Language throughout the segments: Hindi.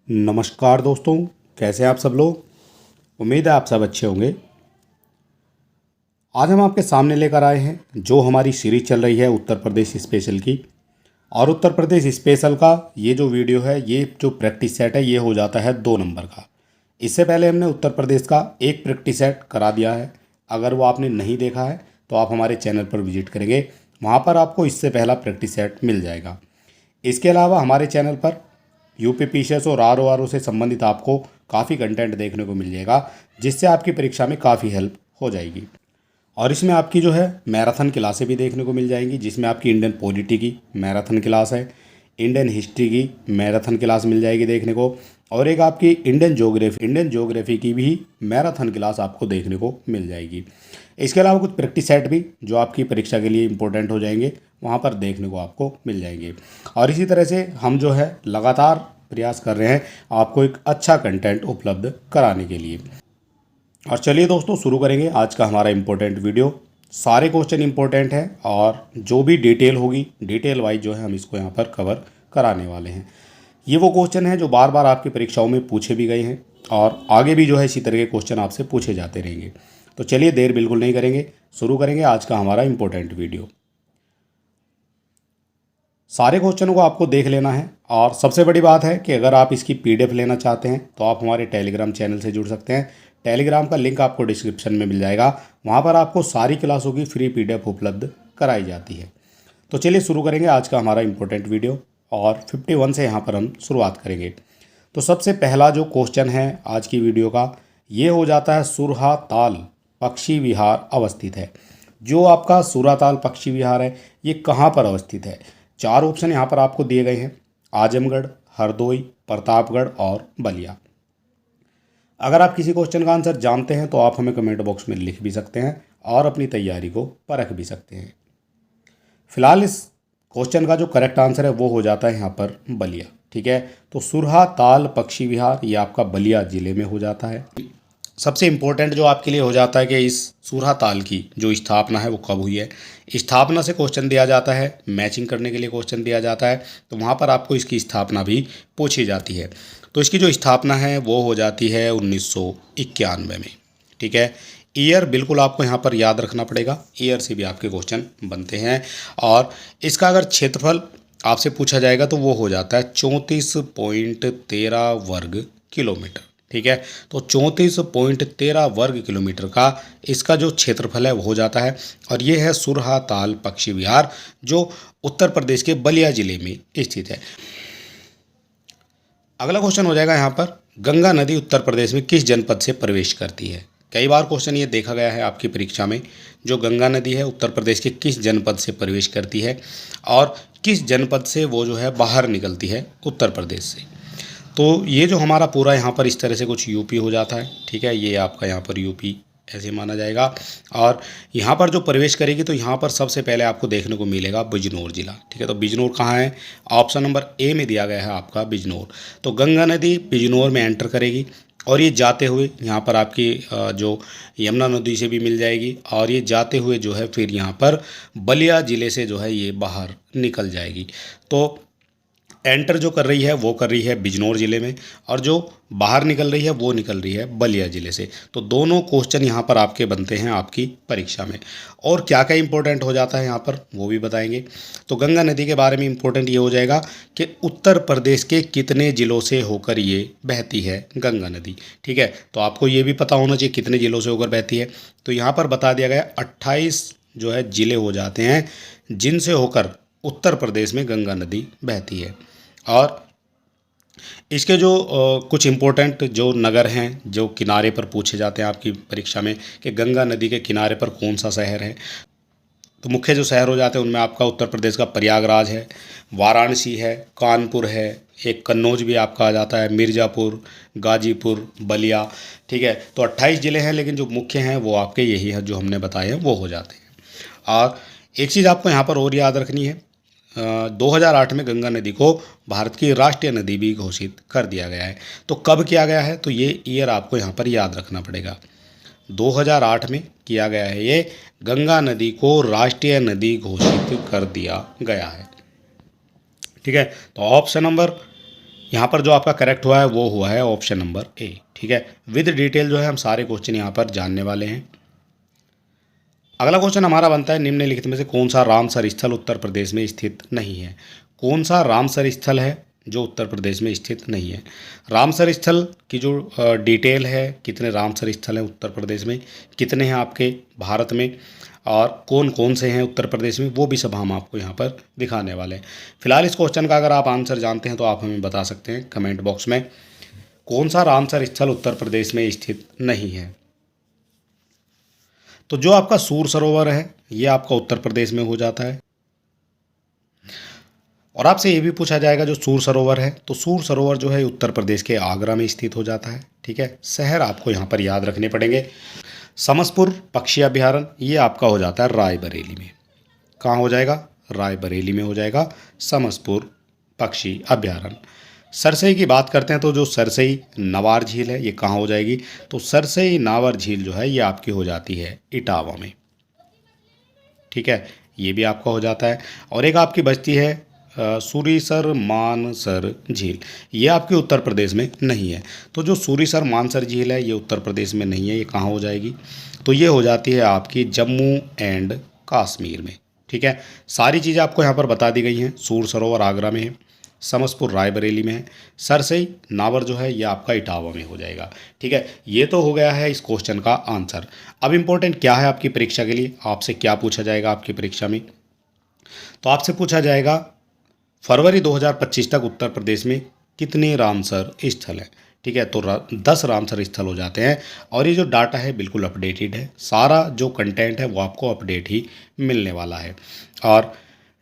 नमस्कार दोस्तों, कैसे हैं आप सब लोग। उम्मीद है आप सब अच्छे होंगे। आज हम आपके सामने लेकर आए हैं जो हमारी सीरीज चल रही है उत्तर प्रदेश स्पेशल की। और उत्तर प्रदेश स्पेशल का ये जो वीडियो है, ये जो प्रैक्टिस सेट है, ये हो जाता है 2 नंबर का। इससे पहले हमने उत्तर प्रदेश का एक प्रैक्टिस सेट करा दिया है। अगर वो आपने नहीं देखा है तो आप हमारे चैनल पर विजिट करेंगे, वहाँ पर आपको इससे पहला प्रैक्टिस सेट मिल जाएगा। इसके अलावा हमारे चैनल पर यूपी पीसीएस और आरओ से संबंधित आपको काफ़ी कंटेंट देखने को मिल जाएगा, जिससे आपकी परीक्षा में काफ़ी हेल्प हो जाएगी। और इसमें आपकी जो है मैराथन क्लासें भी देखने को मिल जाएंगी, जिसमें आपकी इंडियन पॉलिटी की मैराथन क्लास है, इंडियन हिस्ट्री की मैराथन क्लास मिल जाएगी देखने को, और एक आपकी इंडियन ज्योग्राफी की भी मैराथन क्लास आपको देखने को मिल जाएगी। इसके अलावा कुछ प्रैक्टिस सेट भी जो आपकी परीक्षा के लिए इंपॉर्टेंट हो जाएंगे, वहाँ पर देखने को आपको मिल जाएंगे। और इसी तरह से हम जो है लगातार प्रयास कर रहे हैं आपको एक अच्छा कंटेंट उपलब्ध कराने के लिए। और चलिए दोस्तों, शुरू करेंगे आज का हमारा इम्पोर्टेंट वीडियो। सारे क्वेश्चन इम्पोर्टेंट हैं और जो भी डिटेल होगी, डिटेल वाइज जो है हम इसको यहाँ पर कवर कराने वाले हैं। ये वो क्वेश्चन हैं जो बार बार आपकी परीक्षाओं में पूछे भी गए हैं और आगे भी जो है इसी तरह के क्वेश्चन आपसे पूछे जाते रहेंगे। तो चलिए देर बिल्कुल नहीं करेंगे, शुरू करेंगे आज का हमारा इम्पोर्टेंट वीडियो। सारे क्वेश्चनों को आपको देख लेना है। और सबसे बड़ी बात है कि अगर आप इसकी पीडीएफ लेना चाहते हैं तो आप हमारे टेलीग्राम चैनल से जुड़ सकते हैं। टेलीग्राम का लिंक आपको डिस्क्रिप्शन में मिल जाएगा, वहाँ पर आपको सारी क्लासों की फ्री पीडीएफ उपलब्ध कराई जाती है। तो चलिए शुरू करेंगे आज का हमारा इम्पोर्टेंट वीडियो और 51 से यहाँ पर हम शुरुआत करेंगे। तो सबसे पहला जो क्वेश्चन है आज की वीडियो का, ये हो जाता है सुरहा ताल पक्षी विहार अवस्थित है। जो आपका सुरहाताल पक्षी विहार है, ये कहाँ पर अवस्थित है। 4 ऑप्शन यहाँ पर आपको दिए गए हैं: आजमगढ़, हरदोई, प्रतापगढ़ और बलिया। अगर आप किसी क्वेश्चन का आंसर जानते हैं तो आप हमें कमेंट बॉक्स में लिख भी सकते हैं और अपनी तैयारी को परख भी सकते हैं। फिलहाल इस क्वेश्चन का जो करेक्ट आंसर है वो हो जाता है यहाँ पर बलिया। ठीक है, तो सुरहा ताल पक्षी विहार ये आपका बलिया जिले में हो जाता है। सबसे इम्पोर्टेंट जो आपके लिए हो जाता है कि इस सुरहा ताल की जो स्थापना है वो कब हुई है। स्थापना से क्वेश्चन दिया जाता है, मैचिंग करने के लिए क्वेश्चन दिया जाता है, तो वहाँ पर आपको इसकी स्थापना भी पूछी जाती है। तो इसकी जो स्थापना है वो हो जाती है 1991 में। ठीक है, ईयर बिल्कुल आपको यहाँ पर याद रखना पड़ेगा, ईयर से भी आपके क्वेश्चन बनते हैं। और इसका अगर क्षेत्रफल आपसे पूछा जाएगा तो वो हो जाता है 34.13 वर्ग किलोमीटर। ठीक है, तो 34.13 वर्ग किलोमीटर का इसका जो क्षेत्रफल है वो हो जाता है। और ये है सुरहा ताल पक्षी विहार जो उत्तर प्रदेश के बलिया जिले में स्थित है। अगला क्वेश्चन हो जाएगा यहाँ पर, गंगा नदी उत्तर प्रदेश में किस जनपद से प्रवेश करती है। कई बार क्वेश्चन ये देखा गया है आपकी परीक्षा में, जो गंगा नदी है उत्तर प्रदेश के किस जनपद से प्रवेश करती है और किस जनपद से वो जो है बाहर निकलती है उत्तर प्रदेश से। तो ये जो हमारा पूरा यहाँ पर इस तरह से कुछ यूपी हो जाता है। ठीक है, ये आपका यहाँ पर यूपी ऐसे माना जाएगा। और यहाँ पर जो प्रवेश करेगी तो यहाँ पर सबसे पहले आपको देखने को मिलेगा बिजनौर जिला। ठीक है, तो बिजनौर कहाँ है, ऑप्शन नंबर ए में दिया गया है आपका बिजनौर। तो गंगा नदी बिजनौर में एंटर करेगी और ये जाते हुए यहाँ पर आपकी जो यमुना नदी से भी मिल जाएगी और ये जाते हुए जो है फिर यहाँ पर बलिया ज़िले से जो है ये बाहर निकल जाएगी। तो एंटर जो कर रही है वो कर रही है बिजनौर ज़िले में और जो बाहर निकल रही है वो निकल रही है बलिया ज़िले से। तो दोनों क्वेश्चन यहाँ पर आपके बनते हैं आपकी परीक्षा में। और क्या क्या इंपॉर्टेंट हो जाता है यहाँ पर वो भी बताएंगे। तो गंगा नदी के बारे में इंपॉर्टेंट ये हो जाएगा कि उत्तर प्रदेश के कितने ज़िलों से होकर ये बहती है गंगा नदी। ठीक है, तो आपको ये भी पता होना चाहिए कितने ज़िलों से होकर बहती है। तो यहाँ पर बता दिया गया 28 जो है ज़िले हो जाते हैं जिनसे होकर उत्तर प्रदेश में गंगा नदी बहती है। और इसके जो कुछ इम्पोर्टेंट जो नगर हैं जो किनारे पर पूछे जाते हैं आपकी परीक्षा में कि गंगा नदी के किनारे पर कौन सा शहर है, तो मुख्य जो शहर हो जाते हैं उनमें आपका उत्तर प्रदेश का प्रयागराज है, वाराणसी है, कानपुर है, एक कन्नौज भी आपका आ जाता है, मिर्ज़ापुर, गाजीपुर, बलिया। ठीक है, तो 28 ज़िले हैं लेकिन जो मुख्य हैं वो आपके यही है जो हमने बताए हैं वो हो जाते हैं। और एक चीज़ आपको यहाँ पर और याद रखनी है, 2008 में गंगा नदी को भारत की राष्ट्रीय नदी भी घोषित कर दिया गया है। तो कब किया गया है, तो ये ईयर आपको यहाँ पर याद रखना पड़ेगा। 2008 में किया गया है, ये गंगा नदी को राष्ट्रीय नदी घोषित कर दिया गया है। ठीक है, तो ऑप्शन नंबर यहाँ पर जो आपका करेक्ट हुआ है वो हुआ है ऑप्शन नंबर ए। ठीक है, विद डिटेल जो है हम सारे क्वेश्चन यहाँ पर जानने वाले हैं। अगला क्वेश्चन हमारा बनता है, निम्नलिखित में से कौन सा रामसर स्थल उत्तर प्रदेश में स्थित नहीं है। कौन सा रामसर स्थल है जो उत्तर प्रदेश में स्थित नहीं है। रामसर स्थल की जो डिटेल है, कितने रामसर स्थल हैं उत्तर प्रदेश में, कितने हैं आपके भारत में, और कौन कौन से हैं उत्तर प्रदेश में, वो भी सब हम आपको यहाँ पर दिखाने वाले हैं। फिलहाल इस क्वेश्चन का अगर आप आंसर जानते हैं तो आप हमें बता सकते हैं कमेंट बॉक्स में, कौन सा रामसर स्थल उत्तर प्रदेश में स्थित नहीं है। तो जो आपका सूर सरोवर है ये आपका उत्तर प्रदेश में हो जाता है। और आपसे ये भी पूछा जाएगा जो सूर सरोवर है, तो सूर सरोवर जो है उत्तर प्रदेश के आगरा में स्थित हो जाता है। ठीक है, शहर आपको यहाँ पर याद रखने पड़ेंगे। समसपुर पक्षी अभयारण्य ये आपका हो जाता है रायबरेली में। कहाँ हो जाएगा, रायबरेली में हो जाएगा समसपुर पक्षी अभयारण्य। सरसई की बात करते हैं तो जो सरसई नावर झील है ये कहाँ हो जाएगी, तो सरसई नावर झील जो है ये आपकी हो जाती है इटावा में। ठीक है, ये भी आपका हो जाता है। और एक आपकी बचती है सूरीसर मानसर झील, ये आपके उत्तर प्रदेश में नहीं है। तो जो सूरीसर मानसर झील है ये उत्तर प्रदेश में नहीं है, ये कहाँ हो जाएगी, तो ये हो जाती है आपकी जम्मू एंड कश्मीर में। ठीक है, सारी चीज़ें आपको यहाँ पर बता दी गई हैं। सूर सरोवर आगरा में है, समसपुर रायबरेली में है, सरसई नावर जो है ये आपका इटावा में हो जाएगा। ठीक है, ये तो हो गया है इस क्वेश्चन का आंसर। अब इम्पोर्टेंट क्या है आपकी परीक्षा के लिए, आपसे क्या पूछा जाएगा आपकी परीक्षा में, तो आपसे पूछा जाएगा फरवरी 2025 तक उत्तर प्रदेश में कितने रामसर स्थल हैं। ठीक है, तो 10 रामसर स्थल हो जाते हैं। और ये जो डाटा है बिल्कुल अपडेटेड है, सारा जो कंटेंट है वो आपको अपडेट ही मिलने वाला है। और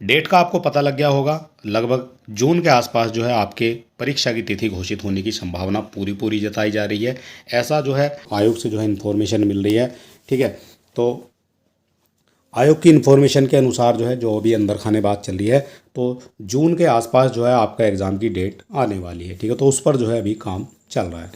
डेट का आपको पता लग गया होगा, लगभग जून के आसपास जो है आपके परीक्षा की तिथि घोषित होने की संभावना पूरी जताई जा रही है। ऐसा जो है आयोग से जो है इन्फॉर्मेशन मिल रही है। ठीक है, तो आयोग की इन्फॉर्मेशन के अनुसार जो है, जो अभी अंदर खाने बात चल रही है, तो जून के आसपास जो है आपका एग्ज़ाम की डेट आने वाली है। ठीक है, तो उस पर जो है अभी काम चल रहा है।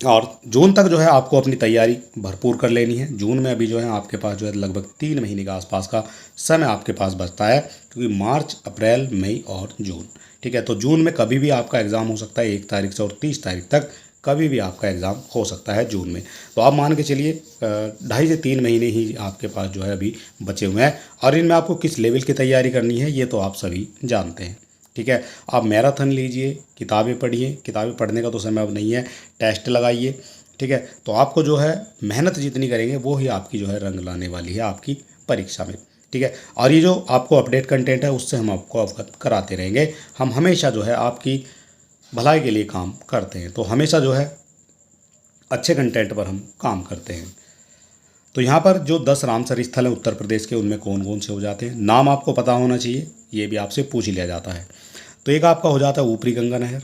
और जून तक जो है आपको अपनी तैयारी भरपूर कर लेनी है। जून में अभी जो है आपके पास जो है लगभग 3 महीने के आसपास का समय आपके पास बचता है, क्योंकि मार्च, अप्रैल, मई और जून। ठीक है, तो जून में कभी भी आपका एग्ज़ाम हो सकता है, 1 तारीख से और 30 तारीख तक कभी भी आपका एग्ज़ाम हो सकता है जून में। तो आप मान के चलिए 2.5 से 3 महीने ही आपके पास जो है अभी बचे हुए हैं। और इनमें आपको किस लेवल की तैयारी करनी है ये तो आप सभी जानते हैं। ठीक है, आप मैराथन लीजिए, किताबें पढ़िए, किताबें पढ़ने का तो समय अब नहीं है, टेस्ट लगाइए। ठीक है, तो आपको जो है मेहनत जितनी करेंगे वो ही आपकी जो है रंग लाने वाली है आपकी परीक्षा में। ठीक है, और ये जो आपको अपडेट कंटेंट है उससे हम आपको अवगत कराते रहेंगे। हम हमेशा जो है आपकी भलाई के लिए काम करते हैं, तो हमेशा जो है अच्छे कंटेंट पर हम काम करते हैं। तो यहाँ पर जो 10 रामसर स्थल हैं उत्तर प्रदेश के, उनमें कौन कौन से हो जाते हैं, नाम आपको पता होना चाहिए, ये भी आपसे पूछ लिया जाता है। तो एक आपका हो जाता है ऊपरी गंगा नहर,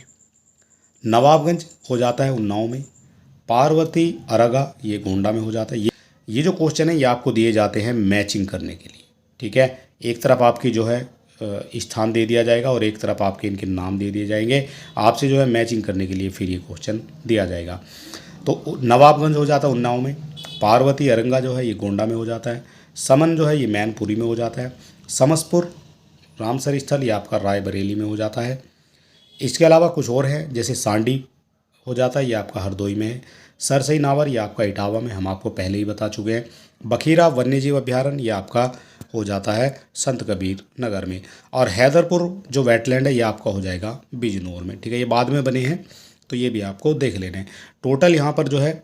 नवाबगंज हो जाता है उन्नाव में, पार्वती अरगा ये गोंडा में हो जाता है। ये जो क्वेश्चन है ये आपको दिए जाते हैं मैचिंग करने के लिए। ठीक है, एक तरफ आपकी जो है स्थान दे दिया जाएगा और एक तरफ आपके इनके नाम दे दिए जाएंगे, आपसे जो है मैचिंग करने के लिए फिर ये क्वेश्चन दिया जाएगा। तो नवाबगंज हो जाता है उन्नाव में, पार्वती अरंगा जो है ये गोंडा में हो जाता है, समन जो है ये मैनपुरी में हो जाता है, समसपुर रामसर स्थल ये आपका रायबरेली में हो जाता है। इसके अलावा कुछ और है, जैसे सांडी हो जाता है ये आपका हरदोई में है, सरसई नावर ये आपका इटावा में, हम आपको पहले ही बता चुके हैं। बखीरा वन्यजीव अभ्यारण्य ये आपका हो जाता है संत कबीर नगर में, और हैदरपुर जो वेटलैंड है ये आपका हो जाएगा बिजनौर में। ठीक है, ये बाद में बने हैं तो ये भी आपको देख लेने हैं। टोटल यहाँ पर जो है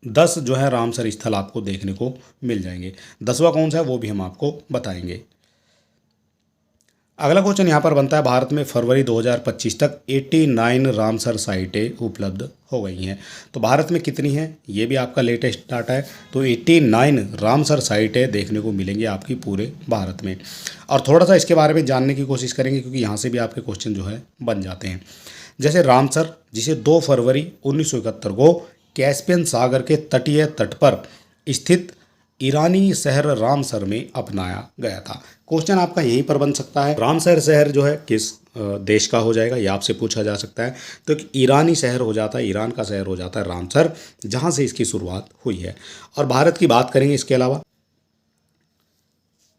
10 जो है रामसर स्थल आपको देखने को मिल जाएंगे। 10वां कौन सा है वो भी हम आपको बताएंगे। अगला क्वेश्चन यहाँ पर बनता है, भारत में फरवरी 2025 तक 89 रामसर साइटें उपलब्ध हो गई हैं। तो भारत में कितनी हैं ये भी आपका लेटेस्ट डाटा है। तो 89 रामसर साइटें देखने को मिलेंगी आपकी पूरे भारत में। और थोड़ा सा इसके बारे में जानने की कोशिश करेंगे, क्योंकि यहाँ से भी आपके क्वेश्चन जो है बन जाते हैं। जैसे रामसर, जिसे 2 फरवरी 1971 को कैस्पियन सागर के तटीय तट पर स्थित ईरानी शहर रामसर में अपनाया गया था। क्वेश्चन आपका यहीं पर बन सकता है, रामसर शहर जो है किस देश का हो जाएगा, ये आपसे पूछा जा सकता है। तो एक ईरानी शहर हो जाता है, ईरान का शहर हो जाता है रामसर, जहाँ से इसकी शुरुआत हुई है। और भारत की बात करेंगे इसके अलावा,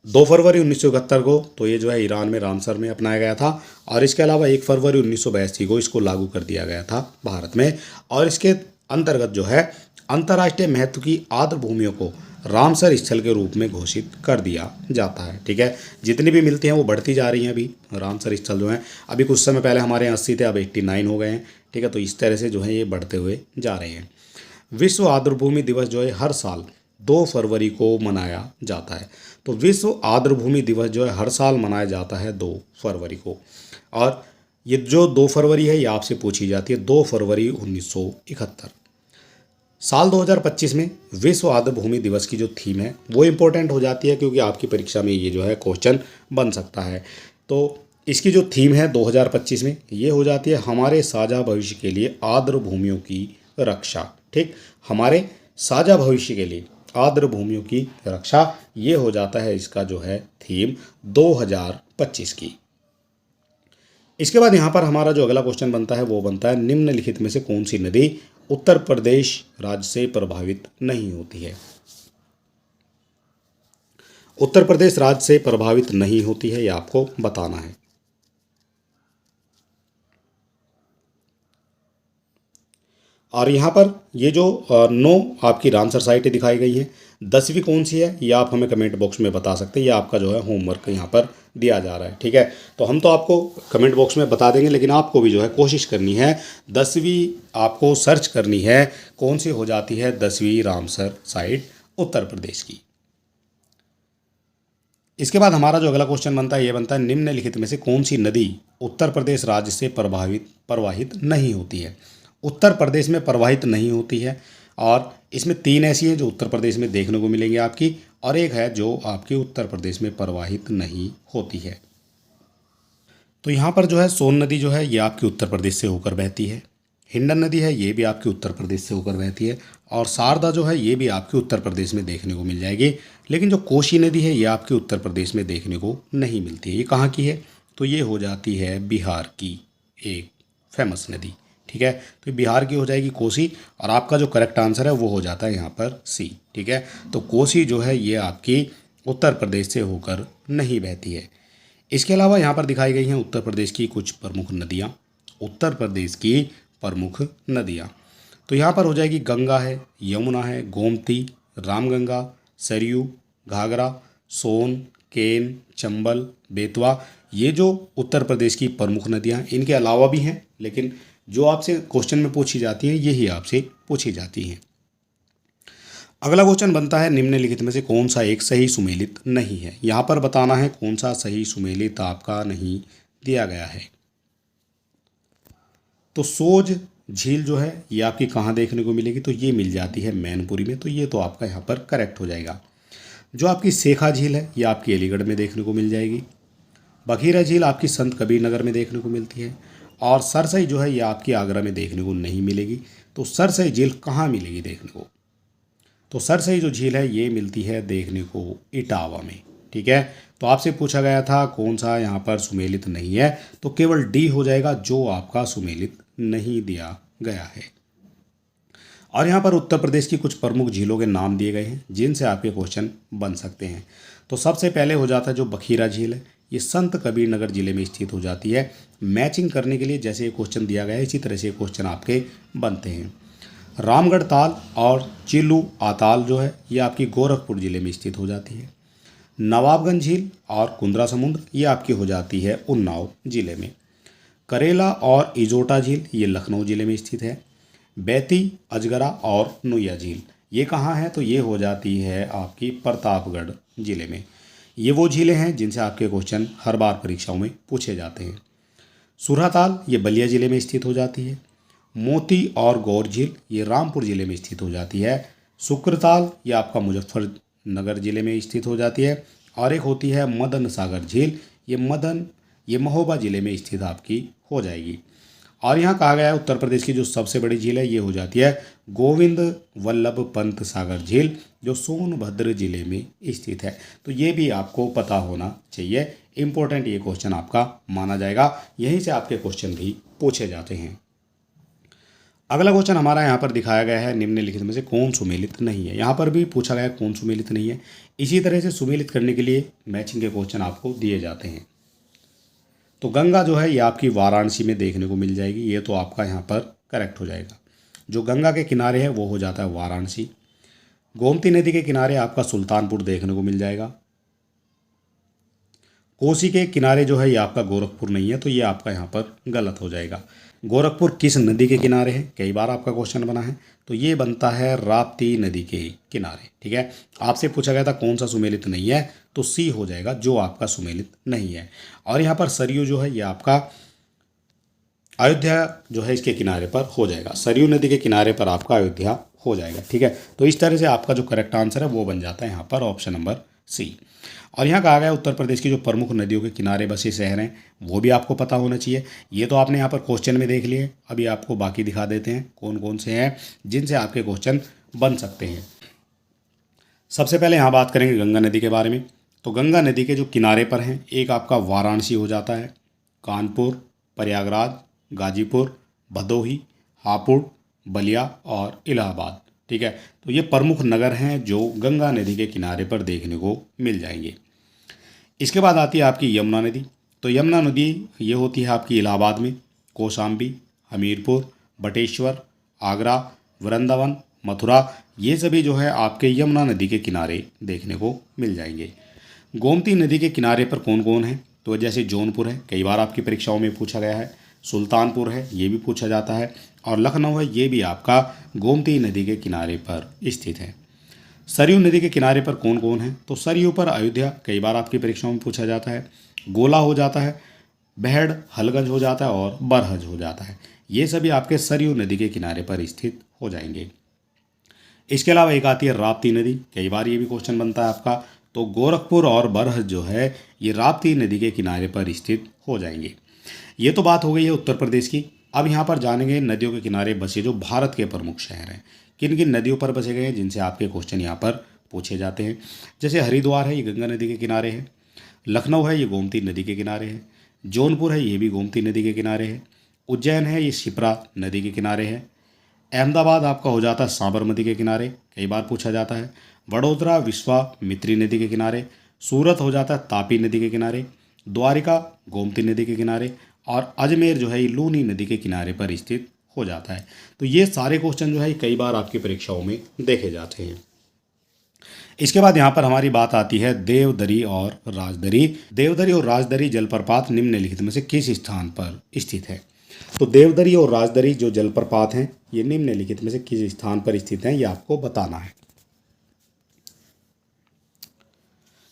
2 फरवरी 1971 को तो ये जो है ईरान में रामसर में अपनाया गया था, और इसके अलावा 1 फरवरी 1982 को इसको लागू कर दिया गया था भारत में। और इसके अंतर्गत जो है अंतर्राष्ट्रीय महत्व की आर्द्र भूमियों को रामसर स्थल के रूप में घोषित कर दिया जाता है। ठीक है, जितनी भी मिलती हैं वो बढ़ती जा रही हैं। अभी रामसर स्थल जो है, अभी कुछ समय पहले हमारे यहाँ 80 थे, अब 89 हो गए हैं। ठीक है, तो इस तरह से जो है ये बढ़ते हुए जा रहे हैं। विश्व आर्द्रभूमि दिवस जो है हर साल 2 फरवरी को मनाया जाता है। तो विश्व आर्द्रभूमि दिवस जो है हर साल मनाया जाता है 2 फरवरी को। और ये जो 2 फरवरी है ये आपसे पूछी जाती है, 2 फरवरी 1971। साल 2025 में विश्व आर्द्रभूमि दिवस की जो थीम है वो इम्पोर्टेंट हो जाती है, क्योंकि आपकी परीक्षा में ये जो है क्वेश्चन बन सकता है। तो इसकी जो थीम है 2025 में ये हो जाती है हमारे साझा भविष्य के लिए आर्द्र भूमियों की रक्षा। ठीक, हमारे साझा भविष्य के लिए आर्द्र भूमियों की रक्षा, ये हो जाता है इसका जो है थीम 2025 की। इसके बाद यहाँ पर हमारा जो अगला क्वेश्चन बनता है वो बनता है निम्नलिखित में से कौन सी नदी उत्तर प्रदेश राज्य से प्रभावित नहीं होती है। उत्तर प्रदेश राज्य से प्रभावित नहीं होती है, ये आपको बताना है। और यहाँ पर ये जो 9 आपकी रामसर साइटें दिखाई गई हैं, 10वीं कौन सी है ये आप हमें कमेंट बॉक्स में बता सकते हैं। ये आपका जो है होमवर्क यहाँ पर दिया जा रहा है। ठीक है, तो हम तो आपको कमेंट बॉक्स में बता देंगे, लेकिन आपको भी जो है कोशिश करनी है, 10वीं आपको सर्च करनी है कौन सी हो जाती है 10वीं रामसर साइट उत्तर प्रदेश की। इसके बाद हमारा जो अगला क्वेश्चन बनता है ये बनता है निम्नलिखित में से कौन सी नदी उत्तर प्रदेश राज्य से प्रवाहित नहीं होती है। उत्तर प्रदेश में प्रवाहित नहीं होती है, और इसमें 3 ऐसी हैं जो उत्तर प्रदेश में देखने को मिलेंगी आपकी, और एक है जो आपकी उत्तर प्रदेश में प्रवाहित नहीं होती है। तो यहाँ पर जो है सोन नदी जो है ये आपकी उत्तर प्रदेश से होकर बहती है, हिंडन नदी है ये भी आपकी उत्तर प्रदेश से होकर बहती है, और शारदा जो है ये भी आपकी उत्तर प्रदेश में देखने को मिल जाएगी। लेकिन जो कोसी नदी है ये आपकी उत्तर प्रदेश में देखने को नहीं मिलती है। ये कहाँ की है, तो ये हो जाती है बिहार की एक फेमस नदी। ठीक है, तो बिहार की हो जाएगी कोसी, और आपका जो करेक्ट आंसर है वो हो जाता है यहाँ पर सी। ठीक है, तो कोसी जो है ये आपकी उत्तर प्रदेश से होकर नहीं बहती है। इसके अलावा यहाँ पर दिखाई गई हैं उत्तर प्रदेश की कुछ प्रमुख नदियाँ, उत्तर प्रदेश की प्रमुख नदियाँ। तो यहाँ पर हो जाएगी गंगा है, यमुना है, गोमती, रामगंगा, सरयू, घाघरा, सोन, केन, चंबल, बेतवा। ये जो उत्तर प्रदेश की प्रमुख नदियाँ, इनके अलावा भी हैं, लेकिन जो आपसे क्वेश्चन में पूछी जाती है यही आपसे पूछी जाती हैं। अगला क्वेश्चन बनता है निम्नलिखित में से कौन सा एक सही सुमेलित नहीं है। यहाँ पर बताना है कौन सा सही सुमेलित आपका नहीं दिया गया है। तो सोज झील जो है ये आपकी कहाँ देखने को मिलेगी, तो ये मिल जाती है मैनपुरी में, तो ये तो आपका यहाँ पर करेक्ट हो जाएगा। जो आपकी सेखा झील है ये आपकी अलीगढ़ में देखने को मिल जाएगी। बखीरा झील आपकी संत कबीर नगर में देखने को मिलती है, और सरसई जो है ये आपकी आगरा में देखने को नहीं मिलेगी। तो सरसई झील कहाँ मिलेगी देखने को, तो सरसई जो झील है ये मिलती है देखने को इटावा में। ठीक है, तो आपसे पूछा गया था कौन सा यहाँ पर सुमेलित नहीं है, तो केवल डी हो जाएगा जो आपका सुमेलित नहीं दिया गया है। और यहाँ पर उत्तर प्रदेश की कुछ प्रमुख झीलों के नाम दिए गए हैं जिनसे आपके क्वेश्चन बन सकते हैं। तो सबसे पहले हो जाता है जो बखीरा झील है, ये संत कबीर नगर जिले में स्थित हो जाती है। मैचिंग करने के लिए जैसे ये क्वेश्चन दिया गया है इसी तरह से क्वेश्चन आपके बनते हैं। रामगढ़ ताल और चिल्लू आताल जो है ये आपकी गोरखपुर जिले में स्थित हो जाती है। नवाबगंज झील और कुंद्रा समुद्र ये आपकी हो जाती है उन्नाव जिले में। करेला और इजोटा झील ये लखनऊ जिले में स्थित है। बैती, अजगरा और नुया झील ये कहाँ है, तो ये हो जाती है आपकी प्रतापगढ़ जिले में। ये वो झीलें हैं जिनसे आपके क्वेश्चन हर बार परीक्षाओं में पूछे जाते हैं। सुरहताल ये बलिया जिले में स्थित हो जाती है। मोती और गौर झील ये रामपुर जिले में स्थित हो जाती है। शुक्रताल ये आपका मुजफ्फरनगर जिले में स्थित हो जाती है। और एक होती है मदन सागर झील, ये महोबा जिले में स्थित आपकी हो जाएगी। और यहाँ कहा गया है उत्तर प्रदेश की जो सबसे बड़ी झील है ये हो जाती है गोविंद वल्लभ पंत सागर झील, जो सोनभद्र जिले में स्थित है। तो ये भी आपको पता होना चाहिए, इम्पोर्टेंट ये क्वेश्चन आपका माना जाएगा, यहीं से आपके क्वेश्चन भी पूछे जाते हैं। अगला क्वेश्चन हमारा यहाँ पर दिखाया गया है, निम्नलिखित में से कौन सुमेलित नहीं है। यहाँ पर भी पूछा गया है कौन सुमेलित नहीं है। इसी तरह से सुमेलित करने के लिए मैचिंग के क्वेश्चन आपको दिए जाते हैं। तो गंगा जो है ये आपकी वाराणसी में देखने को मिल जाएगी, ये तो आपका यहाँ पर करेक्ट हो जाएगा। जो गंगा के किनारे है वो हो जाता है वाराणसी। गोमती नदी के किनारे आपका सुल्तानपुर देखने को मिल जाएगा। कोसी के किनारे जो है ये आपका गोरखपुर नहीं है, तो ये आपका यहाँ पर गलत हो जाएगा। गोरखपुर किस नदी के किनारे है, कई बार आपका क्वेश्चन बना है, तो ये बनता है राप्ती नदी के किनारे। ठीक है, आपसे पूछा गया था कौन सा सुमेलित नहीं है, तो सी हो जाएगा जो आपका सुमेलित नहीं है। और यहाँ पर सरयू जो है ये आपका अयोध्या जो है इसके किनारे पर हो जाएगा। सरयू नदी के किनारे पर आपका अयोध्या हो जाएगा। ठीक है, तो इस तरह से आपका जो करेक्ट आंसर है वो बन जाता है यहाँ पर ऑप्शन नंबर सी। और यहाँ कहा गया उत्तर प्रदेश की जो प्रमुख नदियों के किनारे बसे शहर हैं वो भी आपको पता होना चाहिए। ये तो आपने यहाँ पर क्वेश्चन में देख लिए, अभी आपको बाकी दिखा देते हैं कौन कौन से हैं जिनसे आपके क्वेश्चन बन सकते हैं। सबसे पहले यहाँ बात करेंगे गंगा नदी के बारे में। तो गंगा नदी के जो किनारे पर हैं, एक आपका वाराणसी हो जाता है, कानपुर, प्रयागराज, गाजीपुर, भदोही, हापुड़, बलिया और इलाहाबाद। ठीक है, तो ये प्रमुख नगर हैं जो गंगा नदी के किनारे पर देखने को मिल जाएंगे। इसके बाद आती है आपकी यमुना नदी। तो यमुना नदी ये होती है आपकी इलाहाबाद में, कौशाम्बी, हमीरपुर, बटेश्वर, आगरा, वृंदावन, मथुरा, ये सभी जो है आपके यमुना नदी के किनारे देखने को मिल जाएंगे। गोमती नदी के किनारे पर कौन कौन है, तो जैसे जौनपुर है, कई बार आपकी परीक्षाओं में पूछा गया है, सुल्तानपुर है, ये भी पूछा जाता है, और लखनऊ है, ये भी आपका गोमती नदी के किनारे पर स्थित है। सरयू नदी के किनारे पर कौन कौन है, तो सरयू पर अयोध्या, कई बार आपकी परीक्षाओं में पूछा जाता है, गोला हो जाता है, बेहड़, हलगज हो जाता है और बरहज हो जाता है। ये सभी आपके सरयू नदी के किनारे पर स्थित हो जाएंगे। इसके अलावा एक आती है राप्ती नदी, कई बार ये भी क्वेश्चन बनता है आपका, तो गोरखपुर और बरहज जो है ये राप्ती नदी के किनारे पर स्थित हो जाएंगे। ये तो बात हो गई है उत्तर प्रदेश की। अब यहाँ पर जानेंगे नदियों के किनारे बसे जो भारत के प्रमुख शहर हैं, किन किन नदियों पर बसे गए हैं जिनसे आपके क्वेश्चन यहाँ पर पूछे जाते हैं। जैसे हरिद्वार है, ये गंगा नदी के किनारे है, लखनऊ है, ये गोमती नदी के किनारे है, जौनपुर है, ये भी गोमती नदी के किनारे है, उज्जैन है, ये शिप्रा नदी के किनारे है, अहमदाबाद आपका हो जाता है साबरमती के किनारे, कई बार पूछा जाता है, वडोदरा विश्वामित्री नदी के किनारे, सूरत हो जाता है तापी नदी के किनारे, द्वारिका गोमती नदी के किनारे, और अजमेर जो है ये लूनी नदी के किनारे पर स्थित हो जाता है। तो ये सारे क्वेश्चन जो है कई बार आपकी परीक्षाओं में देखे जाते हैं। इसके बाद यहाँ पर हमारी बात आती है देवदरी और राजदरी। देवदरी और राजदरी जलप्रपात निम्नलिखित में से किस स्थान पर स्थित है। तो देवदरी और राजदरी जो जलप्रपात हैं ये निम्नलिखित में से किस स्थान पर स्थित हैं, ये आपको बताना है।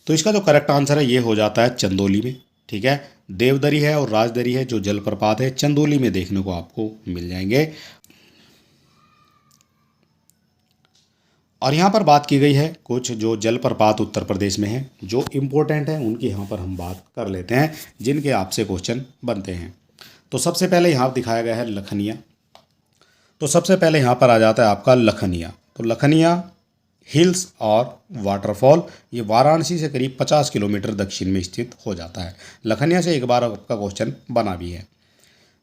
तो इसका जो करेक्ट आंसर है ये हो जाता है चंदौली में। ठीक है, देवदरी है और राजदरी है जो जलप्रपात है चंदौली में देखने को आपको मिल जाएंगे। और यहाँ पर बात की गई है कुछ जो जलप्रपात उत्तर प्रदेश में है जो इम्पोर्टेंट है, उनकी यहाँ पर हम बात कर लेते हैं जिनके आपसे क्वेश्चन बनते हैं। तो सबसे पहले यहाँ दिखाया गया है लखनिया। तो सबसे पहले यहाँ पर आ जाता है आपका लखनिया। तो लखनिया हिल्स और वाटरफॉल ये वाराणसी से करीब 50 किलोमीटर दक्षिण में स्थित हो जाता है। लखनिया से एक बार आपका क्वेश्चन बना भी है।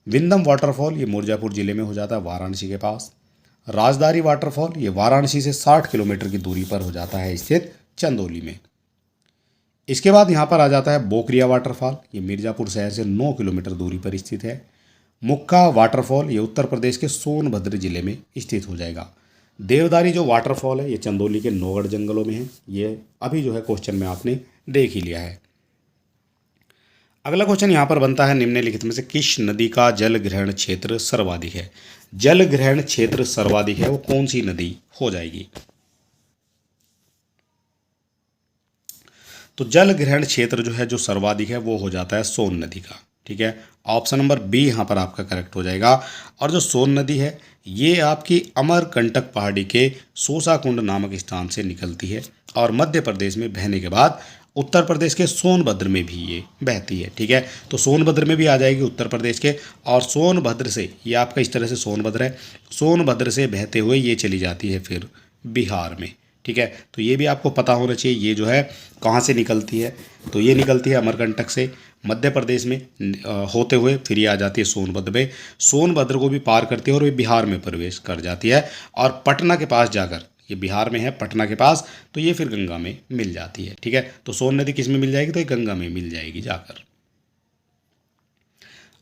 विंदम वाटरफॉल ये मिर्ज़ापुर ज़िले में हो जाता है वाराणसी के पास। राजदारी वाटरफॉल ये वाराणसी से 60 किलोमीटर की दूरी पर हो जाता है स्थित चंदौली में। इसके बाद यहाँ पर आ जाता है बोकरिया वाटरफॉल, ये मिर्ज़ापुर शहर से 9 किलोमीटर दूरी पर स्थित है। मुक्का वाटरफॉल ये उत्तर प्रदेश के सोनभद्र जिले में स्थित हो जाएगा। देवदारी जो वाटरफॉल है ये चंदौली के नौगढ़ जंगलों में है, ये अभी जो है क्वेश्चन में आपने देख ही लिया है। अगला क्वेश्चन यहाँ पर बनता है निम्नलिखित में से किस नदी का जल ग्रहण क्षेत्र सर्वाधिक है। जल ग्रहण क्षेत्र सर्वाधिक है वो कौन सी नदी हो जाएगी। तो जल ग्रहण क्षेत्र जो है जो सर्वाधिक है वो हो जाता है सोन नदी का। ठीक है, ऑप्शन नंबर बी यहाँ पर आपका करेक्ट हो जाएगा। और जो सोन नदी है ये आपकी अमरकंटक पहाड़ी के सोसा कुंड नामक स्थान से निकलती है और मध्य प्रदेश में बहने के बाद उत्तर प्रदेश के सोनभद्र में भी ये बहती है। ठीक है, तो सोनभद्र में भी आ जाएगी उत्तर प्रदेश के, और सोनभद्र से ये आपका इस तरह से सोनभद्र है, सोनभद्र से बहते हुए ये चली जाती है फिर बिहार में। ठीक है, तो ये भी आपको पता होना चाहिए ये जो है कहाँ से निकलती है। तो ये निकलती है अमरकंटक से, मध्य प्रदेश में होते हुए फिर ये आ जाती है सोनभद्र में, सोनभद्र को भी पार करती है और ये बिहार में प्रवेश कर जाती है और पटना के पास जाकर, ये बिहार में है पटना के पास, तो ये फिर गंगा में मिल जाती है। ठीक है, तो सोन नदी किस में मिल जाएगी, तो ये गंगा में मिल जाएगी जाकर।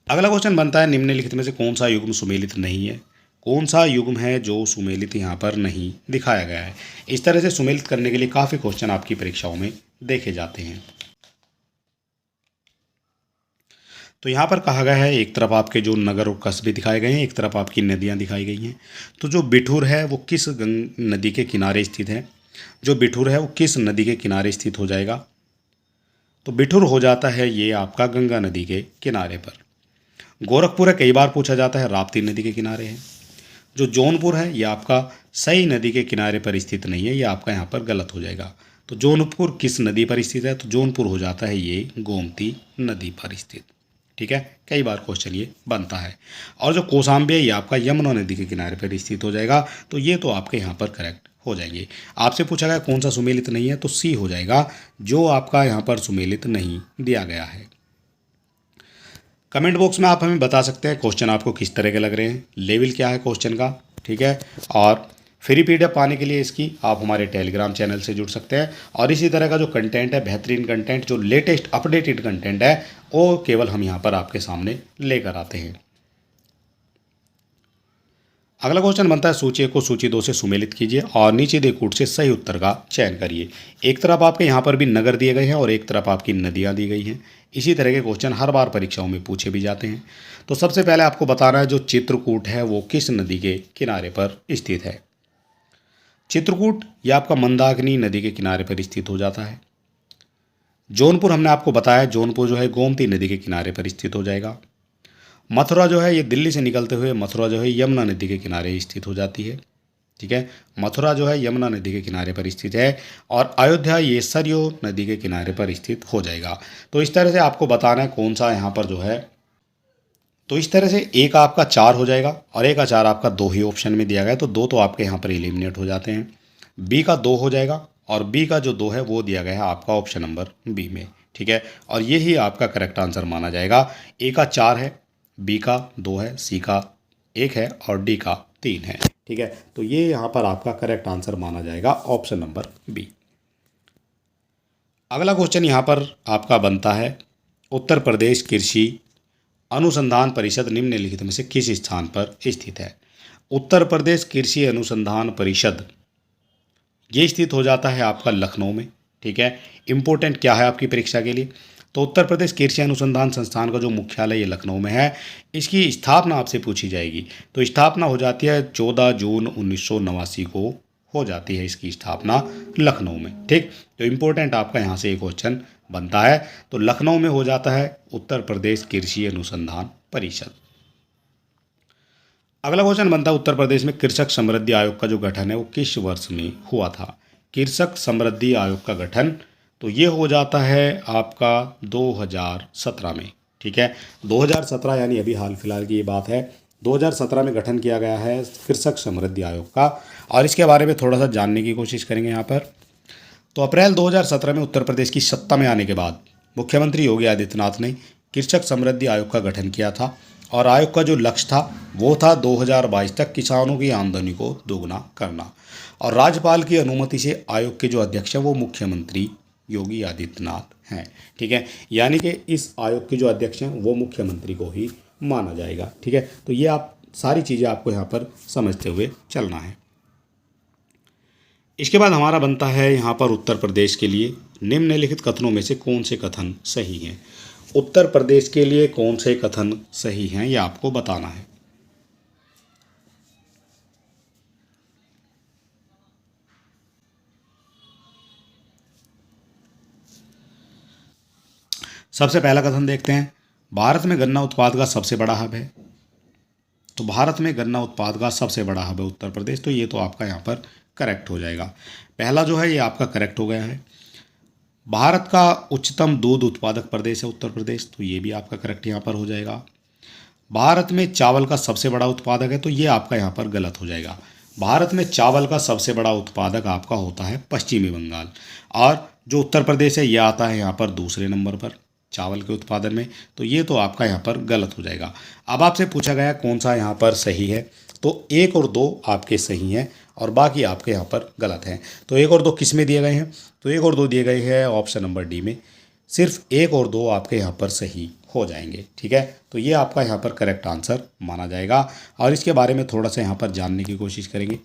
अगला क्वेश्चन बनता है निम्नलिखित में से कौन सा युग्म सुमेलित नहीं है। कौन सा युग्म है जो सुमेलित यहाँ पर नहीं दिखाया गया है। इस तरह से सुमेलित करने के लिए काफ़ी क्वेश्चन आपकी परीक्षाओं में देखे जाते हैं। तो यहाँ पर कहा गया है एक तरफ आपके जो नगर और कस्बे दिखाए गए हैं, एक तरफ आपकी नदियाँ दिखाई गई हैं। तो जो बिठूर है वो किस नदी के किनारे स्थित है, जो बिठूर है वो किस नदी के किनारे स्थित हो जाएगा, तो बिठूर हो जाता है ये आपका गंगा नदी के किनारे पर। गोरखपुर है, कई बार पूछा जाता है, राप्ती नदी के किनारे है। जो जौनपुर है ये आपका सही नदी के किनारे पर स्थित नहीं है, ये आपका यहाँ पर गलत हो जाएगा। तो जौनपुर किस नदी पर स्थित है, तो जौनपुर हो जाता है ये गोमती नदी पर स्थित। ठीक है, कई बार क्वेश्चन ये बनता है। और जो कौशाम्बी है ये आपका यमुना नदी के किनारे पर स्थित हो जाएगा, तो ये तो आपके यहाँ पर करेक्ट हो जाएंगे। आपसे पूछा गया कौन सा सुमेलित नहीं है, तो सी हो जाएगा, जो आपका यहाँ पर सुमेलित नहीं दिया गया है। कमेंट बॉक्स में आप हमें बता सकते हैं क्वेश्चन आपको किस तरह के लग रहे हैं, लेवल क्या है क्वेश्चन का। ठीक है, और फ्री पीडीएफ पाने के लिए इसकी आप हमारे टेलीग्राम चैनल से जुड़ सकते हैं। और इसी तरह का जो कंटेंट है, बेहतरीन कंटेंट, जो लेटेस्ट अपडेटेड कंटेंट है, वो केवल हम यहाँ पर आपके सामने लेकर आते हैं। अगला क्वेश्चन बनता है सूची 1 को सूची 2 से सुमेलित कीजिए और नीचे दिए कूट से सही उत्तर का चयन करिए। एक तरफ आपके यहाँ पर भी नगर दिए गए हैं और एक तरफ आपकी नदियाँ दी गई हैं। इसी तरह के क्वेश्चन हर बार परीक्षाओं में पूछे भी जाते हैं। तो सबसे पहले आपको बताना है जो चित्रकूट है वो किस नदी के किनारे पर स्थित है। चित्रकूट यह आपका मंदाकिनी नदी के किनारे पर स्थित हो जाता है। जौनपुर हमने आपको बताया, जौनपुर जो है गोमती नदी के किनारे पर स्थित हो जाएगा। मथुरा जो है ये दिल्ली से निकलते हुए मथुरा जो है यमुना नदी के किनारे स्थित हो जाती है। ठीक है, मथुरा जो है यमुना नदी के किनारे पर स्थित है और अयोध्या ये सरयू नदी के किनारे पर स्थित हो जाएगा। तो इस तरह से आपको बताना है कौन सा यहाँ पर जो है, तो इस तरह से एक आपका 4 हो जाएगा और एक का 4 आपका 2 ही ऑप्शन में दिया गया है, तो 2 तो आपके यहाँ पर एलिमिनेट हो जाते हैं। बी का 2 हो जाएगा और बी का जो 2 है वो दिया गया है आपका ऑप्शन नंबर बी में। ठीक है, और यही आपका करेक्ट आंसर माना जाएगा। ए का 4 है, बी का 2 है, सी का 1 है और डी का 3 है। ठीक है, तो ये यहाँ पर आपका करेक्ट आंसर माना जाएगा ऑप्शन नंबर बी। अगला क्वेश्चन यहाँ पर आपका बनता है उत्तर प्रदेश कृषि अनुसंधान परिषद निम्नलिखित में से किस स्थान पर स्थित है। उत्तर प्रदेश कृषि अनुसंधान परिषद ये स्थित हो जाता है आपका लखनऊ में। ठीक है, इंपॉर्टेंट क्या है आपकी परीक्षा के लिए, तो उत्तर प्रदेश कृषि अनुसंधान संस्थान का जो मुख्यालय ये लखनऊ में है, इसकी स्थापना आपसे पूछी जाएगी। तो स्थापना हो जाती है 14 जून 1989 को हो जाती है इसकी स्थापना लखनऊ में। ठीक, तो इम्पोर्टेंट आपका यहाँ से एक क्वेश्चन बनता है, तो लखनऊ में हो जाता है उत्तर प्रदेश कृषि अनुसंधान परिषद। अगला क्वेश्चन बनता है उत्तर प्रदेश में कृषक समृद्धि आयोग का जो गठन है वो किस वर्ष में हुआ था। कृषक समृद्धि आयोग का गठन तो ये हो जाता है आपका 2017 में। ठीक है, 2017 यानी अभी हाल फिलहाल की ये बात है। 2017 में गठन किया गया है कृषक समृद्धि आयोग का, और इसके बारे में थोड़ा सा जानने की कोशिश करेंगे यहाँ पर। तो अप्रैल 2017 में उत्तर प्रदेश की सत्ता में आने के बाद मुख्यमंत्री योगी आदित्यनाथ ने कृषक समृद्धि आयोग का गठन किया था और आयोग का जो लक्ष्य था वो था 2022 तक किसानों की आमदनी को दोगुना करना। और राज्यपाल की अनुमति से आयोग के जो अध्यक्ष हैं वो मुख्यमंत्री योगी आदित्यनाथ हैं। ठीक है, यानी कि इस आयोग के जो अध्यक्ष हैं वो मुख्यमंत्री को ही माना जाएगा। ठीक है, तो ये आप सारी चीज़ें आपको यहाँ पर समझते हुए चलना है। इसके बाद हमारा बनता है यहाँ पर उत्तर प्रदेश के लिए निम्नलिखित कथनों में से कौन से कथन सही हैं। उत्तर प्रदेश के लिए कौन से कथन सही हैं ये आपको बताना है। सबसे पहला कथन देखते हैं, भारत में गन्ना उत्पाद का सबसे बड़ा हब है। तो भारत में गन्ना उत्पाद का सबसे बड़ा हब है उत्तर प्रदेश, तो ये तो आपका यहाँ पर करेक्ट हो जाएगा। पहला जो है ये आपका करेक्ट हो गया है। भारत का उच्चतम दूध उत्पादक प्रदेश है उत्तर प्रदेश, तो ये भी आपका करेक्ट यहाँ पर हो जाएगा। भारत में चावल का सबसे बड़ा उत्पादक है, तो ये आपका यहाँ पर गलत हो जाएगा। भारत में चावल का सबसे बड़ा उत्पादक आपका होता है पश्चिमी बंगाल, और जो उत्तर प्रदेश है ये आता है यहाँ पर दूसरे नंबर पर। चावल के उत्पादन में, तो ये तो आपका यहाँ पर गलत हो जाएगा। अब आपसे पूछा गया कौन सा यहाँ पर सही है, तो 1 और 2 आपके सही हैं और बाकी आपके यहाँ पर गलत हैं। तो 1 और 2 किस में दिए गए हैं, तो 1 और 2 दिए गए हैं ऑप्शन नंबर डी में। सिर्फ 1 और 2 आपके यहाँ पर सही हो जाएंगे, ठीक है। तो ये आपका यहाँ पर करेक्ट आंसर माना जाएगा। और इसके बारे में थोड़ा सा यहाँ पर जानने की कोशिश करेंगे।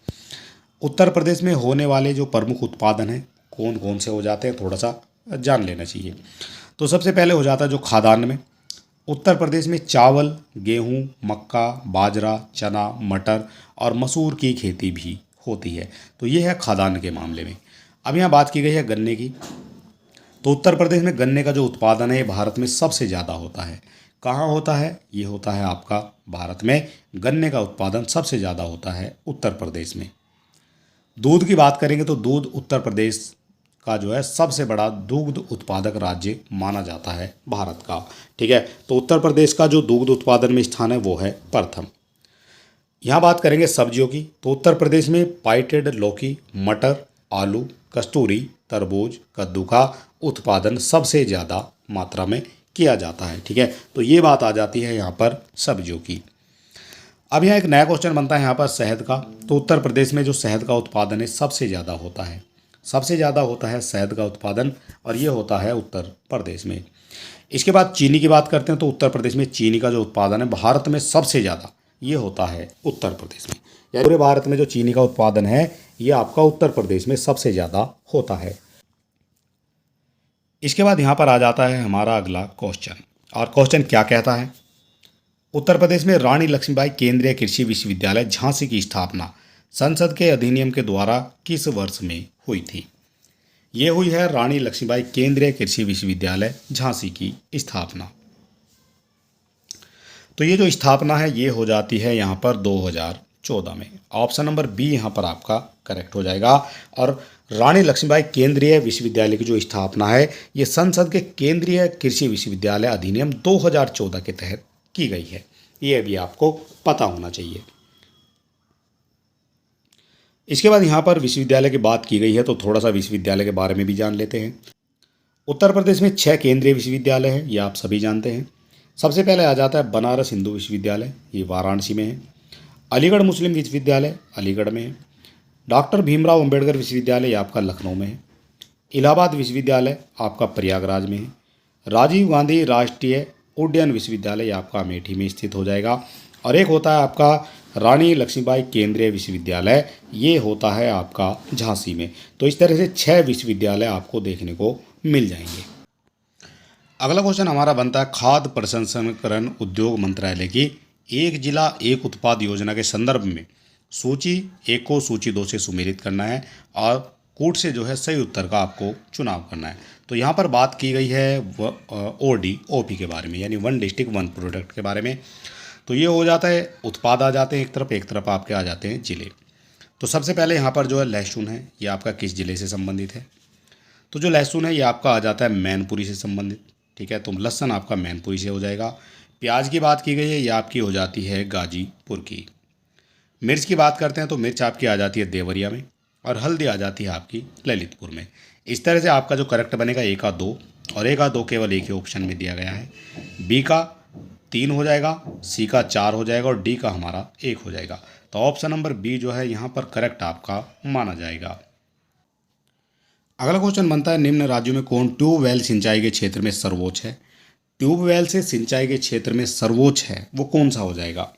उत्तर प्रदेश में होने वाले जो प्रमुख उत्पादन हैं कौन कौन से हो जाते हैं, थोड़ा सा जान लेना चाहिए। तो सबसे पहले हो जाता है जो खाद्यान्न में, उत्तर प्रदेश में चावल, गेहूं, मक्का, बाजरा, चना, मटर और मसूर की खेती भी होती है। तो ये है खाद्यान्न के मामले में। अब यहाँ बात की गई है गन्ने की। तो उत्तर प्रदेश में गन्ने का जो उत्पादन है ये भारत में सबसे ज़्यादा होता है। कहाँ होता है, ये होता है आपका भारत में गन्ने का उत्पादन सबसे ज़्यादा होता है उत्तर प्रदेश में। दूध की बात करेंगे तो दूध उत्तर प्रदेश का जो है सबसे बड़ा दुग्ध उत्पादक राज्य माना जाता है भारत का, ठीक है। तो उत्तर प्रदेश का जो दुग्ध उत्पादन में स्थान है वो है प्रथम। यहाँ बात करेंगे सब्जियों की, तो उत्तर प्रदेश में पाइटेड लौकी, मटर, आलू, कस्तूरी, तरबूज, कद्दू का उत्पादन सबसे ज़्यादा मात्रा में किया जाता है, ठीक है। तो ये बात आ जाती है यहाँ पर सब्जियों की। अब यहाँ एक नया क्वेश्चन बनता है यहाँ पर शहद का। तो उत्तर प्रदेश में जो शहद का उत्पादन है सबसे ज़्यादा होता है, सबसे ज़्यादा होता है शहद का उत्पादन, और ये होता है उत्तर प्रदेश में। इसके बाद चीनी की बात करते हैं, तो उत्तर प्रदेश में चीनी का जो उत्पादन है भारत में सबसे ज़्यादा ये होता है उत्तर प्रदेश में। या पूरे भारत में जो चीनी का उत्पादन है ये आपका उत्तर प्रदेश में सबसे ज़्यादा होता है। इसके बाद यहाँ पर आ जाता है हमारा अगला क्वेश्चन, और क्वेश्चन क्या कहता है, उत्तर प्रदेश में रानी लक्ष्मीबाई केंद्रीय कृषि विश्वविद्यालय झांसी की स्थापना संसद के अधिनियम के द्वारा किस वर्ष में हुई थी। ये हुई है रानी लक्ष्मीबाई केंद्रीय कृषि विश्वविद्यालय झांसी की स्थापना। तो ये जो स्थापना है ये हो जाती है यहाँ पर 2014 में। ऑप्शन नंबर बी यहाँ पर आपका करेक्ट हो जाएगा। और रानी लक्ष्मीबाई केंद्रीय विश्वविद्यालय की जो स्थापना है ये संसद के केंद्रीय कृषि विश्वविद्यालय अधिनियम 2014 के तहत की गई है। ये भी आपको पता होना चाहिए। इसके बाद यहाँ पर विश्वविद्यालय की बात की गई है तो थोड़ा सा विश्वविद्यालय के बारे में भी जान लेते हैं। उत्तर प्रदेश में 6 केंद्रीय विश्वविद्यालय हैं, ये आप सभी जानते हैं। सबसे पहले आ जाता है बनारस हिंदू विश्वविद्यालय, ये वाराणसी में है। अलीगढ़ मुस्लिम विश्वविद्यालय अलीगढ़ में है। डॉक्टर भीमराव अंबेडकर विश्वविद्यालय ये आपका लखनऊ में है। इलाहाबाद विश्वविद्यालय आपका प्रयागराज में है। राजीव गांधी राष्ट्रीय उड्डयन विश्वविद्यालय ये आपका अमेठी में स्थित हो जाएगा। और एक होता है आपका रानी लक्ष्मीबाई केंद्रीय विश्वविद्यालय, ये होता है आपका झांसी में। तो इस तरह से 6 विश्वविद्यालय आपको देखने को मिल जाएंगे। अगला क्वेश्चन हमारा बनता है खाद्य प्रसंस्करण उद्योग मंत्रालय की एक जिला एक उत्पाद योजना के संदर्भ में सूची 1 को सूची 2 से सुमेलित करना है और कूट से जो है सही उत्तर का आपको चुनाव करना है। तो यहाँ पर बात की गई है ODOP के बारे में, यानी वन डिस्ट्रिक्ट वन प्रोडक्ट के बारे में। तो ये हो जाता है उत्पाद आ जाते हैं एक तरफ आपके आ जाते हैं जिले। तो सबसे पहले यहाँ पर जो है लहसुन है ये आपका किस जिले से संबंधित है, तो जो लहसुन है ये आपका आ जाता है मैनपुरी से संबंधित, ठीक है। तो लहसुन आपका मैनपुरी से हो जाएगा। प्याज की बात की गई है ये आपकी हो जाती है गाजीपुर की। मिर्च की बात करते हैं तो मिर्च आपकी आ जाती है देवरिया में, और हल्दी आ जाती है आपकी ललितपुर में। इस तरह से आपका जो करेक्ट बनेगा 1 का 2, और 1 का 2 केवल एक ही ऑप्शन में दिया गया है। बी का 3 हो जाएगा, सी का 4 हो जाएगा और डी का हमारा 1 हो जाएगा। तो ऑप्शन नंबर बी जो है यहाँ पर करेक्ट आपका माना जाएगा। अगला क्वेश्चन बनता है निम्न राज्यों में कौन ट्यूबवेल सिंचाई के क्षेत्र में सर्वोच्च है। ट्यूबवेल से सिंचाई के क्षेत्र में सर्वोच्च है वो कौन सा हो जाएगा।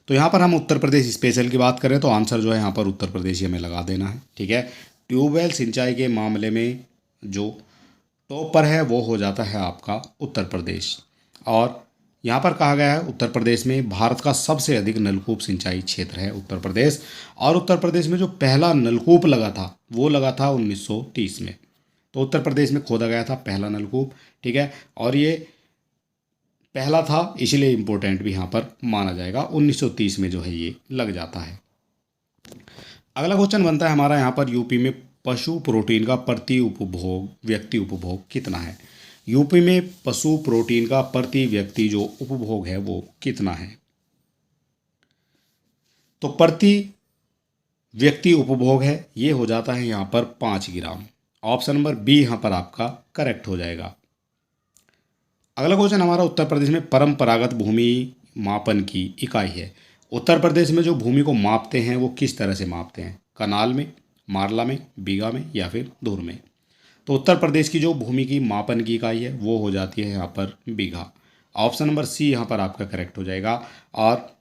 तो यहाँ पर हम उत्तर प्रदेश स्पेशल की बात करें तो आंसर जो है यहाँ पर उत्तर प्रदेश ही हमें लगा देना है, ठीक है। ट्यूबवेल सिंचाई के मामले में जो टॉप पर है वो हो जाता है आपका उत्तर प्रदेश। और यहाँ पर कहा गया है उत्तर प्रदेश में भारत का सबसे अधिक नलकूप सिंचाई क्षेत्र है उत्तर प्रदेश। और उत्तर प्रदेश में जो पहला नलकूप लगा था वो लगा था 1930 में। तो उत्तर प्रदेश में खोदा गया था पहला नलकूप, ठीक है। और ये पहला था इसलिए इम्पोर्टेंट भी यहाँ पर माना जाएगा। 1930 में जो है ये लग जाता है। अगला क्वेश्चन बनता है हमारा यहाँ पर यूपी में पशु प्रोटीन का प्रति उपभोग व्यक्ति उपभोग कितना है। यूपी में पशु प्रोटीन का प्रति व्यक्ति जो उपभोग है वो कितना है। तो प्रति व्यक्ति उपभोग है ये हो जाता है यहाँ पर 5 ग्राम। ऑप्शन नंबर बी यहाँ पर आपका करेक्ट हो जाएगा। अगला क्वेश्चन हमारा उत्तर प्रदेश में परंपरागत भूमि मापन की इकाई है। उत्तर प्रदेश में जो भूमि को मापते हैं वो किस तरह से मापते हैं? कनाल में, मारला में, बीघा में या फिर धुर में? तो उत्तर प्रदेश की जो भूमि की मापन की इकाई है वो हो जाती है यहाँ पर बीघा। ऑप्शन नंबर सी यहाँ पर आपका करेक्ट हो जाएगा। और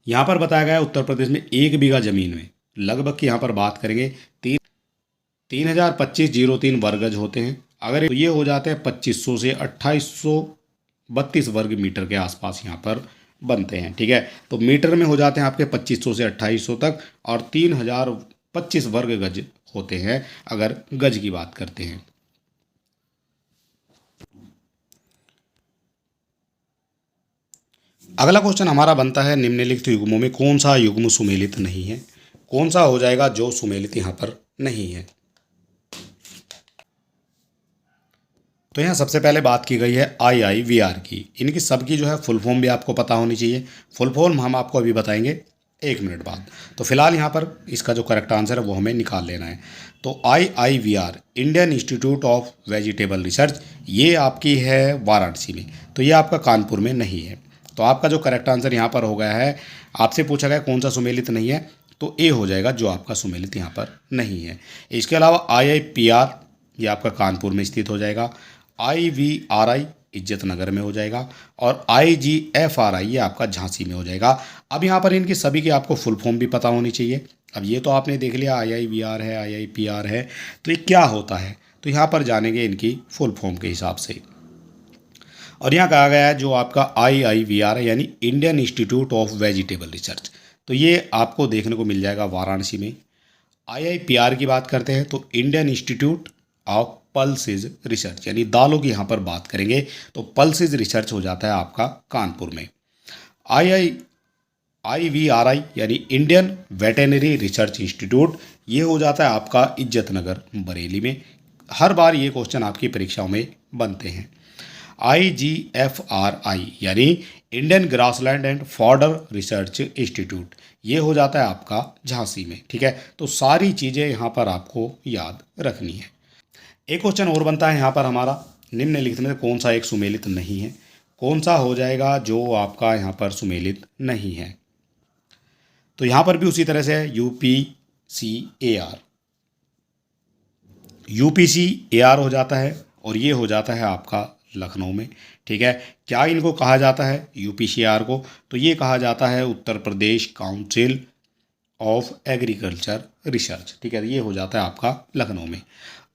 यहाँ पर बताया गया है उत्तर प्रदेश में 1 बीघा जमीन में लगभग की यहाँ पर बात करेंगे 3025.03 वर्ग गज होते हैं। अगर तो ये हो जाते हैं 2500 से 2832 वर्ग मीटर के आसपास यहाँ पर बनते हैं। ठीक है, तो मीटर में हो जाते हैं आपके 2500 से 2800 तक, और 3025 वर्ग गज होते हैं अगर गज की बात करते हैं। अगला क्वेश्चन हमारा बनता है निम्नलिखित युग्मों में कौन सा युग्म सुमेलित नहीं है? कौन सा हो जाएगा जो सुमेलित यहाँ पर नहीं है? तो यहाँ सबसे पहले बात की गई है IIVR की। इनकी सबकी जो है फुल फॉर्म भी आपको पता होनी चाहिए। फुल फॉर्म हम आपको अभी बताएंगे 1 मिनट बाद। तो फिलहाल यहाँ पर इसका जो करेक्ट आंसर है वो हमें निकाल लेना है। तो IIVR Indian institute of vegetable research, ये आपकी है वाराणसी में, तो ये आपका कानपुर में नहीं है। तो आपका जो करेक्ट आंसर यहाँ पर हो गया है, आपसे पूछा गया कौन सा सुमेलित नहीं है, तो ए हो जाएगा जो आपका सुमेलित यहाँ पर नहीं है। इसके अलावा IIPR ये आपका कानपुर में स्थित हो जाएगा। IVRI इज्जत नगर में हो जाएगा, और IGFRI ये आपका झांसी में हो जाएगा। अब यहाँ पर इनकी सभी की आपको फुल फॉर्म भी पता होनी चाहिए। अब ये तो आपने देख लिया IIVR है, IIPR है, तो ये क्या होता है, तो यहाँ पर जानेंगे इनकी फुल फॉर्म के हिसाब से। और यहाँ कहा गया है जो आपका IIVR है यानी Indian institute of vegetable research, तो ये आपको देखने को मिल जाएगा वाराणसी में। IIPR की बात करते हैं तो Indian institute of pulses research, यानी दालों की यहाँ पर बात करेंगे तो पल्सिस रिसर्च हो जाता है आपका कानपुर में। IVRI यानी इंडियन वेटेनरी रिसर्च इंस्टीट्यूट, ये हो जाता है आपका इज्जत नगर बरेली में। हर बार ये क्वेश्चन आपकी परीक्षाओं में बनते हैं। IGFRI यानी Indian grassland and fodder research institute, ये हो जाता है आपका झांसी में। ठीक है, तो सारी चीज़ें यहाँ पर आपको याद रखनी है। एक क्वेश्चन और बनता है यहाँ पर हमारा, निम्नलिखित में कौन सा एक सुमेलित नहीं है? कौन सा हो जाएगा जो आपका यहाँ पर सुमेलित नहीं है? तो यहाँ पर भी उसी तरह से UPCAR, UPCAR हो जाता है, और ये हो जाता है आपका लखनऊ में। ठीक है, क्या इनको कहा जाता है UPCAR को? तो ये कहा जाता है Uttar Pradesh council of agriculture research. ठीक है, ये हो जाता है आपका लखनऊ में।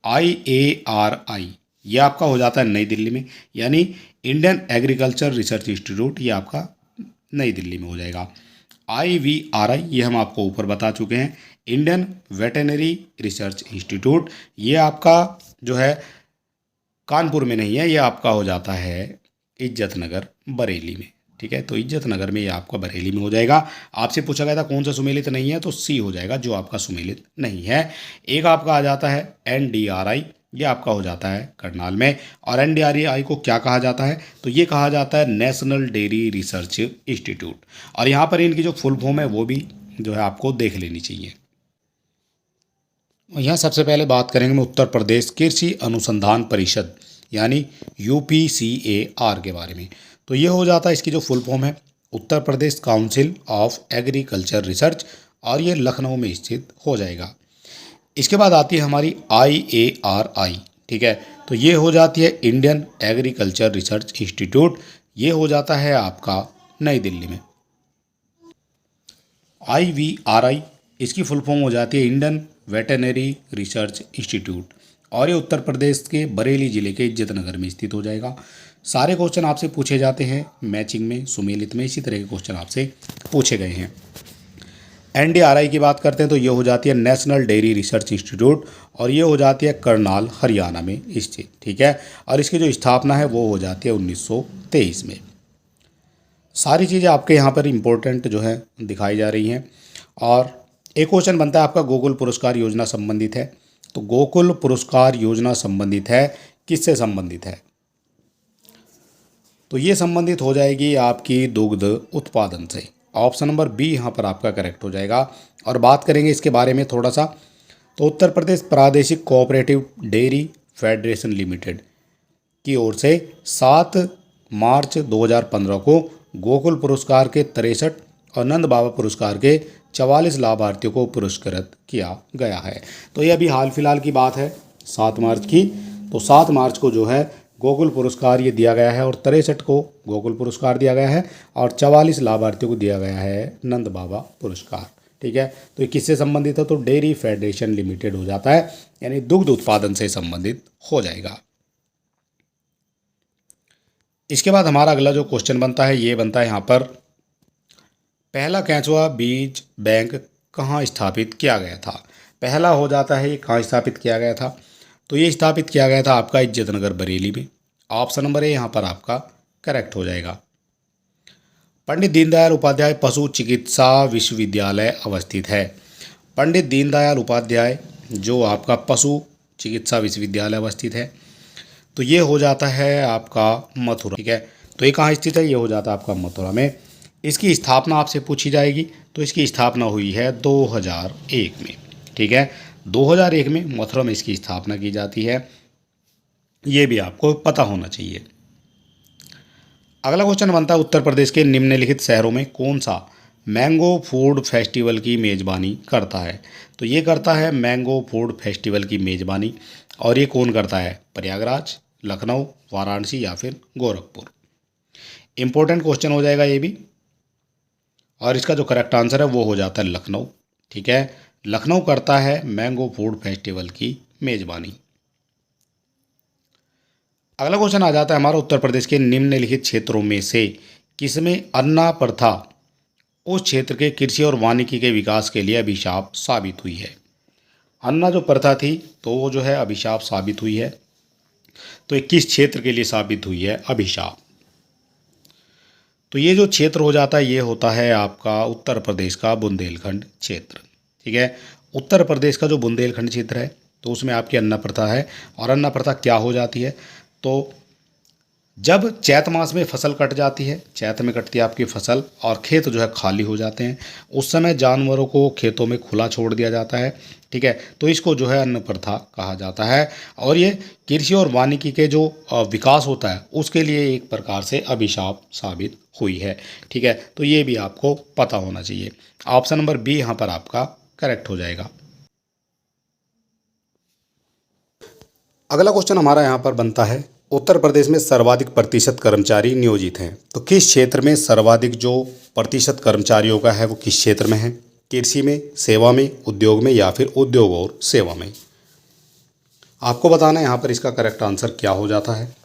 IARI ये आपका हो जाता है नई दिल्ली में, यानी इंडियन एग्रीकल्चर रिसर्च इंस्टीट्यूट, ये आपका नई दिल्ली में हो जाएगा। IVRI ये हम आपको ऊपर बता चुके हैं, इंडियन वेटेनरी रिसर्च इंस्टीट्यूट, ये आपका जो है कानपुर में नहीं है, ये आपका हो जाता है इज्जत नगर बरेली में। ठीक है, तो इज्जत नगर में ये आपका बरेली में हो जाएगा। आपसे पूछा गया था कौन सा सुमेलित नहीं है, तो सी हो जाएगा जो आपका सुमेलित नहीं है। एक आपका आ जाता है NDRI, ये आपका हो जाता है करनाल में। और NDRI को क्या कहा जाता है, तो ये कहा जाता है नेशनल डेयरी रिसर्च इंस्टीट्यूट। और यहाँ पर इनकी जो फुल फॉर्म है वो भी जो है आपको देख लेनी चाहिए। यहाँ सबसे पहले बात करेंगे मैं उत्तर प्रदेश कृषि अनुसंधान परिषद यानी UPCAR के बारे में। तो ये हो जाता है, इसकी जो फुल फॉर्म है Uttar Pradesh council of agriculture research, और ये लखनऊ में स्थित हो जाएगा। इसके बाद आती है हमारी IARI। ठीक है, तो ये हो जाती है इंडियन एग्रीकल्चर रिसर्च इंस्टीट्यूट, ये हो जाता है आपका नई दिल्ली में। IVRI इसकी फुल फॉर्म हो जाती है इंडियन वेटेनरी रिसर्च इंस्टीट्यूट, और ये उत्तर प्रदेश के बरेली जिले के इज्जत नगर में स्थित हो जाएगा। सारे क्वेश्चन आपसे पूछे जाते हैं मैचिंग में, सुमेलित में, इसी तरह के क्वेश्चन आपसे पूछे गए हैं। NDRI की बात करते हैं तो ये हो जाती है नेशनल डेयरी रिसर्च इंस्टीट्यूट, और ये हो जाती है करनाल हरियाणा में स्थित। ठीक है, और इसकी जो स्थापना है वो हो जाती है 1923 में। सारी चीज़ें आपके यहाँ पर इम्पोर्टेंट जो है दिखाई जा रही हैं। और एक क्वेश्चन बनता है आपका गोकुल पुरस्कार योजना संबंधित है, तो गोकुल पुरस्कार योजना संबंधित है, किससे संबंधित है? तो ये संबंधित हो जाएगी आपकी दुग्ध उत्पादन से। ऑप्शन नंबर बी यहाँ पर आपका करेक्ट हो जाएगा। और बात करेंगे इसके बारे में थोड़ा सा, तो उत्तर प्रदेश प्रादेशिक कोऑपरेटिव डेयरी फेडरेशन लिमिटेड, की ओर से 7 मार्च 2015 को गोकुल पुरस्कार के 63 और नंद बाबा पुरस्कार के 44 लाभार्थियों को पुरस्कृत किया गया है। तो ये अभी हाल फिलहाल की बात है 7 मार्च की। तो 7 मार्च को जो है गोकुल पुरस्कार ये दिया गया है और 63 को गोकुल पुरस्कार दिया गया है और 44 लाभार्थियों को दिया गया है नंद बाबा पुरस्कार। ठीक है, तो ये किससे संबंधित है? तो डेयरी फेडरेशन लिमिटेड हो जाता है, यानी दुग्ध उत्पादन से संबंधित हो जाएगा। इसके बाद हमारा अगला जो क्वेश्चन बनता है ये बनता है यहाँ पर, पहला केंचुआ बीज बैंक कहाँ स्थापित किया गया था? पहला हो जाता है ये कहाँ स्थापित किया गया था? तो ये स्थापित किया गया था आपका इज्जतनगर बरेली में। ऑप्शन नंबर ए यहाँ पर आपका करेक्ट हो जाएगा। पंडित दीनदयाल उपाध्याय पशु चिकित्सा विश्वविद्यालय अवस्थित है। पंडित दीनदयाल उपाध्याय जो आपका पशु चिकित्सा विश्वविद्यालय अवस्थित है, तो ये हो जाता है आपका मथुरा। ठीक है, तो ये कहाँ स्थित है? ये हो जाता है आपका मथुरा में। इसकी स्थापना आपसे पूछी जाएगी, तो इसकी स्थापना हुई है 2001 में। ठीक है, 2001 में मथुरा में इसकी स्थापना की जाती है, ये भी आपको पता होना चाहिए। अगला क्वेश्चन बनता है, उत्तर प्रदेश के निम्नलिखित शहरों में कौन सा मैंगो फूड फेस्टिवल की मेज़बानी करता है? तो ये करता है मैंगो फूड फेस्टिवल की मेज़बानी, और ये कौन करता है? प्रयागराज, लखनऊ, वाराणसी या फिर गोरखपुर। इंपॉर्टेंट क्वेश्चन हो जाएगा ये भी, और इसका जो करेक्ट आंसर है वो हो जाता है लखनऊ। ठीक है, लखनऊ करता है मैंगो फूड फेस्टिवल की मेज़बानी। अगला क्वेश्चन आ जाता है हमारा, उत्तर प्रदेश के निम्नलिखित क्षेत्रों में से किसमें अन्ना प्रथा उस क्षेत्र के कृषि और वानिकी के विकास के लिए अभिशाप साबित हुई है? अन्ना जो प्रथा थी तो वो जो है अभिशाप साबित हुई है, तो ये किस क्षेत्र के लिए साबित हुई है अभिशाप? तो ये जो क्षेत्र हो जाता है ये होता है आपका उत्तर प्रदेश का बुंदेलखंड क्षेत्र। ठीक है, उत्तर प्रदेश का जो बुंदेलखंड क्षेत्र है तो उसमें आपकी अन्ना प्रथा है, और अन्ना प्रथा क्या हो जाती है? तो जब चैत मास में फसल कट जाती है, चैत में कटती है आपकी फसल और खेत जो है खाली हो जाते हैं, उस समय जानवरों को खेतों में खुला छोड़ दिया जाता है। ठीक है, तो इसको जो है अन्न प्रथा कहा जाता है, और ये कृषि और वानिकी के जो विकास होता है उसके लिए एक प्रकार से अभिशाप साबित हुई है। ठीक है, तो ये भी आपको पता होना चाहिए। ऑप्शन नंबर बी यहाँ पर आपका करेक्ट हो जाएगा। अगला क्वेश्चन हमारा यहाँ पर बनता है, उत्तर प्रदेश में सर्वाधिक प्रतिशत कर्मचारी नियोजित हैं, तो किस क्षेत्र में सर्वाधिक जो प्रतिशत कर्मचारियों का है वो किस क्षेत्र में है? कृषि में, सेवा में, उद्योग में या फिर उद्योग और सेवा में? आपको बताना है यहाँ पर इसका करेक्ट आंसर क्या हो जाता है।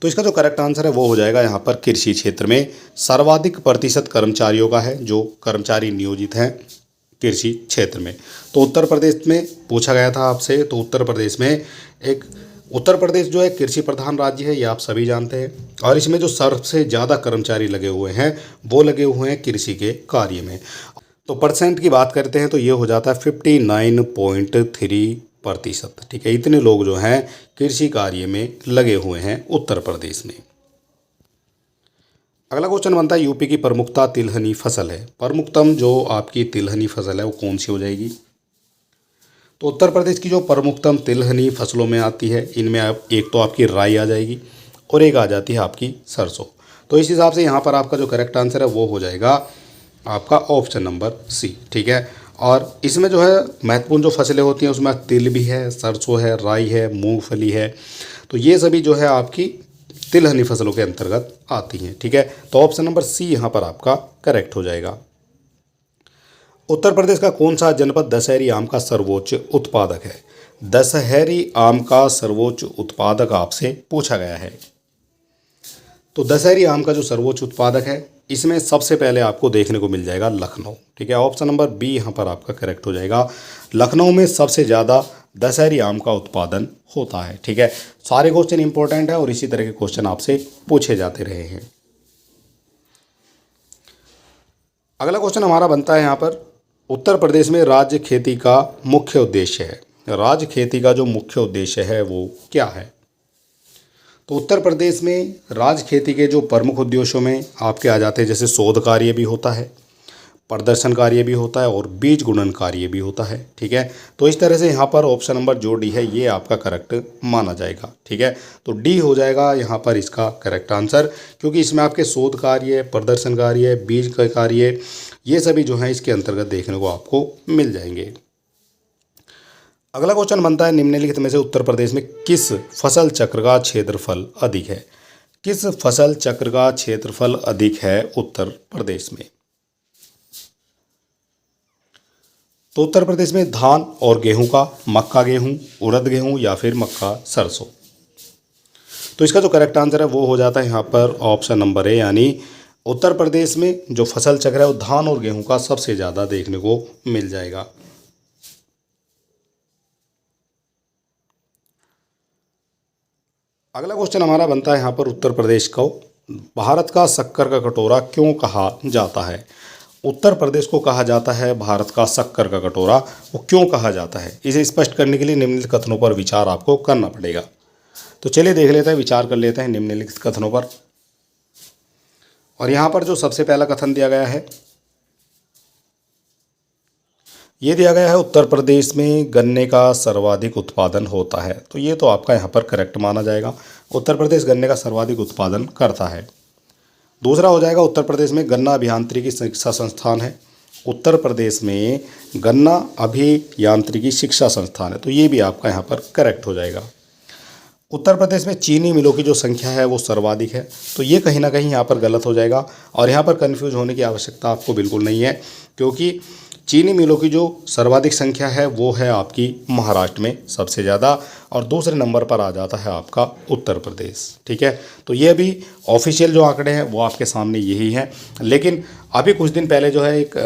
तो इसका जो करेक्ट आंसर है वो हो जाएगा यहाँ पर कृषि क्षेत्र में सर्वाधिक प्रतिशत कर्मचारियों का है जो कर्मचारी नियोजित हैं कृषि क्षेत्र में। तो उत्तर प्रदेश में पूछा गया था आपसे, तो उत्तर प्रदेश में उत्तर प्रदेश जो है कृषि प्रधान राज्य है, ये आप सभी जानते हैं, और इसमें जो सबसे ज़्यादा कर्मचारी लगे हुए हैं वो लगे हुए हैं कृषि के कार्य में। तो परसेंट की बात करते हैं तो ये हो जाता है 59.3%। ठीक है, इतने लोग जो हैं कृषि कार्य में लगे हुए हैं उत्तर प्रदेश में। अगला क्वेश्चन बनता है, यूपी की प्रमुखता तिलहनी फसल है, प्रमुखतम जो आपकी तिलहनी फसल है वो कौन सी हो जाएगी? तो उत्तर प्रदेश की जो प्रमुखतम तिलहनी फसलों में आती है, इनमें एक तो आपकी राई आ जाएगी और एक आ जाती है आपकी सरसों। तो इस हिसाब से यहाँ पर आपका जो करेक्ट आंसर है वो हो जाएगा आपका ऑप्शन नंबर सी। ठीक है, और इसमें जो है महत्वपूर्ण जो फसलें होती हैं उसमें तिल भी है, सरसों है, राई है, मूंगफली है, तो ये सभी जो है आपकी तिलहनी फसलों के अंतर्गत आती हैं। ठीक है, तो ऑप्शन नंबर सी यहाँ पर आपका करेक्ट हो जाएगा। उत्तर प्रदेश का कौन सा जनपद दशहरी आम का सर्वोच्च उत्पादक है? दशहरी आम का सर्वोच्च उत्पादक आपसे पूछा गया है। तो दशहरी आम का जो सर्वोच्च उत्पादक है इसमें सबसे पहले आपको देखने को मिल जाएगा लखनऊ। ठीक है, ऑप्शन नंबर बी यहाँ पर आपका करेक्ट हो जाएगा। लखनऊ में सबसे ज़्यादा दशहरी आम का उत्पादन होता है। ठीक है, सारे क्वेश्चन इंपॉर्टेंट है और इसी तरह के क्वेश्चन आपसे पूछे जाते रहे हैं। अगला क्वेश्चन हमारा बनता है यहाँ पर, उत्तर प्रदेश में राज्य खेती का मुख्य उद्देश्य है, राज्य खेती का जो मुख्य उद्देश्य है वो क्या है? तो उत्तर प्रदेश में राज्य खेती के जो प्रमुख उद्देश्यों में आपके आ जाते हैं, जैसे शोध कार्य भी होता है, प्रदर्शन कार्य भी होता है और बीज गुणन कार्य भी होता है। ठीक है, तो इस तरह से यहाँ पर ऑप्शन नंबर जो डी है ये आपका करेक्ट माना जाएगा। ठीक है, तो डी हो जाएगा यहाँ पर इसका करेक्ट आंसर, क्योंकि इसमें आपके शोध कार्य, प्रदर्शन कार्य, बीज का कार्य, ये सभी जो है इसके अंतर्गत देखने को आपको मिल जाएंगे। अगला क्वेश्चन बनता है निम्नलिखित में से उत्तर प्रदेश में किस फसल चक्र का क्षेत्रफल अधिक है? किस फसल चक्र का क्षेत्रफल अधिक है उत्तर प्रदेश में? तो उत्तर प्रदेश में धान और गेहूं का, मक्का गेहूं, उड़द गेहूं या फिर मक्का सरसों। तो इसका जो करेक्ट आंसर है वो हो जाता है यहाँ पर ऑप्शन नंबर ए, यानी उत्तर प्रदेश में जो फसल चक्र है वो धान और गेहूं का सबसे ज़्यादा देखने को मिल जाएगा। अगला क्वेश्चन हमारा बनता है यहाँ पर उत्तर प्रदेश को भारत का शक्कर का कटोरा क्यों कहा जाता है? उत्तर प्रदेश को कहा जाता है भारत का शक्कर का कटोरा, वो क्यों कहा जाता है? इसे स्पष्ट करने के लिए निम्नलिखित कथनों पर विचार आपको करना पड़ेगा। तो चलिए देख लेते हैं, विचार कर लेते हैं निम्नलिखित कथनों पर। और यहाँ पर जो सबसे पहला कथन दिया गया है, ये दिया गया है उत्तर प्रदेश में गन्ने का सर्वाधिक उत्पादन होता है। तो ये तो आपका यहाँ पर करेक्ट माना जाएगा, उत्तर प्रदेश गन्ने का सर्वाधिक उत्पादन करता है। दूसरा हो जाएगा उत्तर प्रदेश में गन्ना अभियांत्रिकी शिक्षा संस्थान है। उत्तर प्रदेश में गन्ना अभियांत्रिकी शिक्षा संस्थान है, तो ये भी आपका यहाँ पर करेक्ट हो जाएगा। उत्तर प्रदेश में चीनी मिलों की जो संख्या है वो सर्वाधिक है, तो ये कहीं ना कहीं यहाँ पर गलत हो जाएगा। और यहाँ पर कन्फ्यूज होने की आवश्यकता आपको बिल्कुल नहीं है, क्योंकि चीनी मिलों की जो सर्वाधिक संख्या है वो है आपकी महाराष्ट्र में सबसे ज़्यादा, और दूसरे नंबर पर आ जाता है आपका उत्तर प्रदेश। ठीक है, तो ये भी ऑफिशियल जो आंकड़े हैं वो आपके सामने यही हैं। लेकिन अभी कुछ दिन पहले जो है एक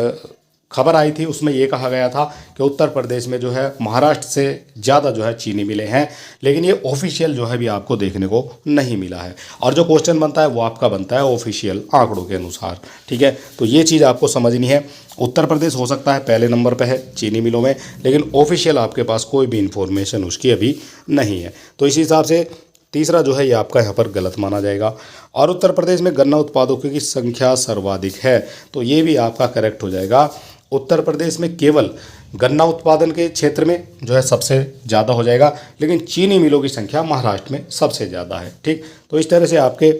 खबर आई थी, उसमें ये कहा गया था कि उत्तर प्रदेश में जो है महाराष्ट्र से ज़्यादा जो है चीनी मिलें हैं, लेकिन ये ऑफिशियल जो है भी आपको देखने को नहीं मिला है। और जो क्वेश्चन बनता है वो आपका बनता है ऑफिशियल आंकड़ों के अनुसार। ठीक है, तो ये चीज़ आपको समझनी है। उत्तर प्रदेश हो सकता है पहले नंबर पर है चीनी मिलों में, लेकिन ऑफिशियल आपके पास कोई भी इंफॉर्मेशन उसकी अभी नहीं है। तो इस हिसाब से तीसरा जो है ये आपका यहाँ पर गलत माना जाएगा। और उत्तर प्रदेश में गन्ना उत्पादकों की संख्या सर्वाधिक है, तो ये भी आपका करेक्ट हो जाएगा। उत्तर प्रदेश में केवल गन्ना उत्पादन के क्षेत्र में जो है सबसे ज़्यादा हो जाएगा, लेकिन चीनी मिलों की संख्या महाराष्ट्र में सबसे ज़्यादा है। ठीक, तो इस तरह से आपके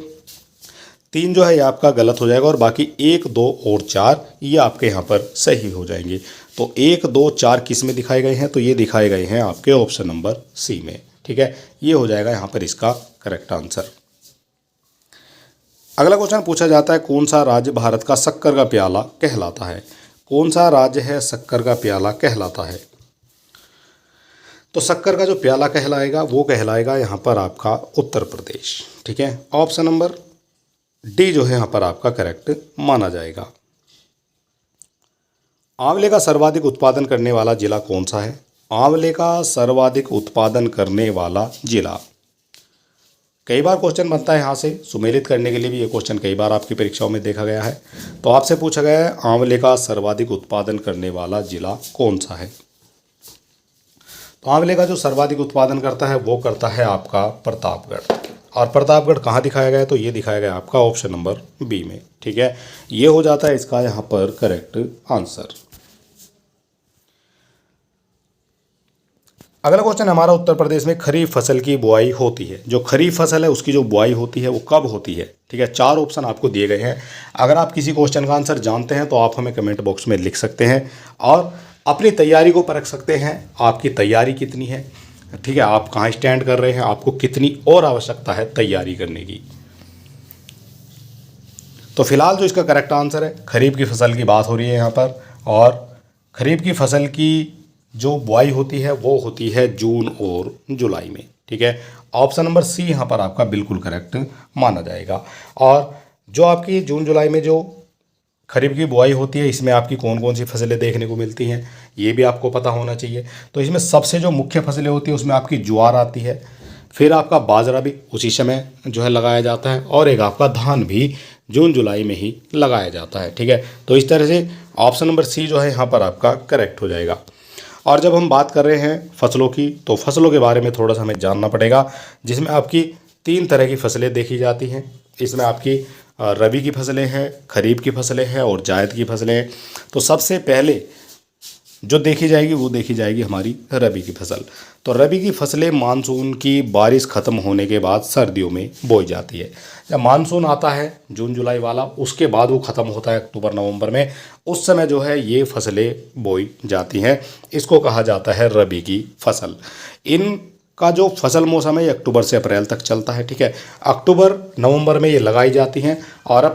3 जो है ये आपका गलत हो जाएगा, और बाकी 1, 2 और 4 ये आपके यहाँ पर सही हो जाएंगे। तो 1, 2, 4 किस में दिखाए गए हैं? तो ये दिखाए गए हैं आपके ऑप्शन नंबर सी में। ठीक है, ये हो जाएगा यहाँ पर इसका करेक्ट आंसर। अगला क्वेश्चन पूछा जाता है कौन सा राज्य भारत का शक्कर का प्याला कहलाता है? कौन सा राज्य है शक्कर का प्याला कहलाता है? तो शक्कर का जो प्याला कहलाएगा वो कहलाएगा यहाँ पर आपका उत्तर प्रदेश। ठीक है, ऑप्शन नंबर डी जो है यहाँ पर आपका करेक्ट माना जाएगा। आंवले का सर्वाधिक उत्पादन करने वाला जिला कौन सा है? आंवले का सर्वाधिक उत्पादन करने वाला जिला, कई बार क्वेश्चन बनता है यहाँ से सुमेलित करने के लिए भी। ये क्वेश्चन कई बार आपकी परीक्षाओं में देखा गया है। तो आपसे पूछा गया है आंवले का सर्वाधिक उत्पादन करने वाला जिला कौन सा है? तो आंवले का जो सर्वाधिक उत्पादन करता है वो करता है आपका प्रतापगढ़। और प्रतापगढ़ कहाँ दिखाया गया है? तो ये दिखाया गया आपका ऑप्शन नंबर बी में। ठीक है, ये हो जाता है इसका यहाँ पर करेक्ट आंसर। अगला क्वेश्चन हमारा उत्तर प्रदेश में खरीफ फसल की बुआई होती है। जो खरीफ फसल है उसकी जो बुआई होती है वो कब होती है? ठीक है, 4 ऑप्शन आपको दिए गए हैं। अगर आप किसी क्वेश्चन का आंसर जानते हैं तो आप हमें कमेंट बॉक्स में लिख सकते हैं और अपनी तैयारी को परख सकते हैं, आपकी तैयारी कितनी है। ठीक है, आप कहाँ स्टैंड कर रहे हैं, आपको कितनी और आवश्यकता है तैयारी करने की। तो फिलहाल जो इसका करेक्ट आंसर है, खरीफ की फसल की बात हो रही है यहाँ पर, और खरीफ की फसल की जो बुआई होती है वो होती है जून और जुलाई में। ठीक है, ऑप्शन नंबर सी यहाँ पर आपका बिल्कुल करेक्ट माना जाएगा। और जो आपकी जून जुलाई में जो खरीफ की बुआई होती है इसमें आपकी कौन कौन सी फसलें देखने को मिलती हैं ये भी आपको पता होना चाहिए। तो इसमें सबसे जो मुख्य फसलें होती है उसमें आपकी ज्वार आती है, फिर आपका बाजरा भी उसी समय जो है लगाया जाता है, और एक आपका धान भी जून जुलाई में ही लगाया जाता है। ठीक है, तो इस तरह से ऑप्शन नंबर सी जो है यहाँ पर आपका करेक्ट हो जाएगा। और जब हम बात कर रहे हैं फसलों की, तो फसलों के बारे में थोड़ा सा हमें जानना पड़ेगा, जिसमें आपकी 3 तरह की फसलें देखी जाती हैं। इसमें आपकी रबी की फसलें हैं, खरीफ की फसलें हैं और जायद की फसलें हैं। तो सबसे पहले जो देखी जाएगी वो देखी जाएगी हमारी रबी की फसल। तो रबी की फसलें मानसून की बारिश ख़त्म होने के बाद सर्दियों में बोई जाती है। जब मानसून आता है जून जुलाई वाला, उसके बाद वो ख़त्म होता है अक्टूबर नवंबर में, उस समय जो है ये फसलें बोई जाती हैं। इसको कहा जाता है रबी की फसल। इन का जो फसल मौसम है ये अक्टूबर से अप्रैल तक चलता है। ठीक है, अक्टूबर नवंबर में ये लगाई जाती हैं और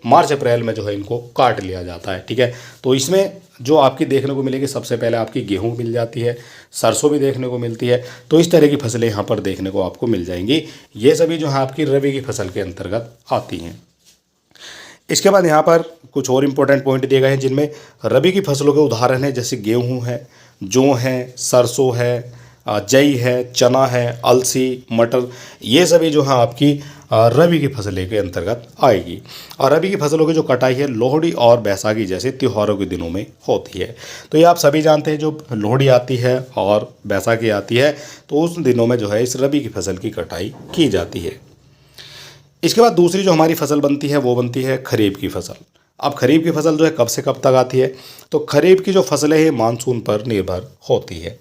मार्च अप्रैल में जो है इनको काट लिया जाता है। ठीक है, तो इसमें जो आपकी देखने को मिलेगी, सबसे पहले आपकी गेहूं मिल जाती है, सरसों भी देखने को मिलती है। तो इस तरह की फसलें यहाँ पर देखने को आपको मिल जाएंगी। ये सभी जो है आपकी रबी की फसल के अंतर्गत आती हैं। इसके बाद यहाँ पर कुछ और इम्पोर्टेंट पॉइंट दिए गए हैं जिनमें रबी की फसलों के उदाहरण हैं, जैसे गेहूँ है, जौ है, सरसों है, जई है, चना है, अलसी, मटर, ये सभी जो है आपकी रबी की फसलें के अंतर्गत आएगी। और रबी की फसलों की जो कटाई है लोहड़ी और बैसाखी जैसे त्योहारों के दिनों में होती है। तो ये आप सभी जानते हैं, जो लोहड़ी आती है और बैसाखी आती है तो उस दिनों में जो है इस रबी की फसल की कटाई की जाती है। इसके बाद दूसरी जो हमारी फसल बनती है वो बनती है खरीफ की फसल। अब खरीफ की फसल जो है कब से कब तक आती है? तो खरीफ की जो फसलें हैं मानसून पर निर्भर होती है।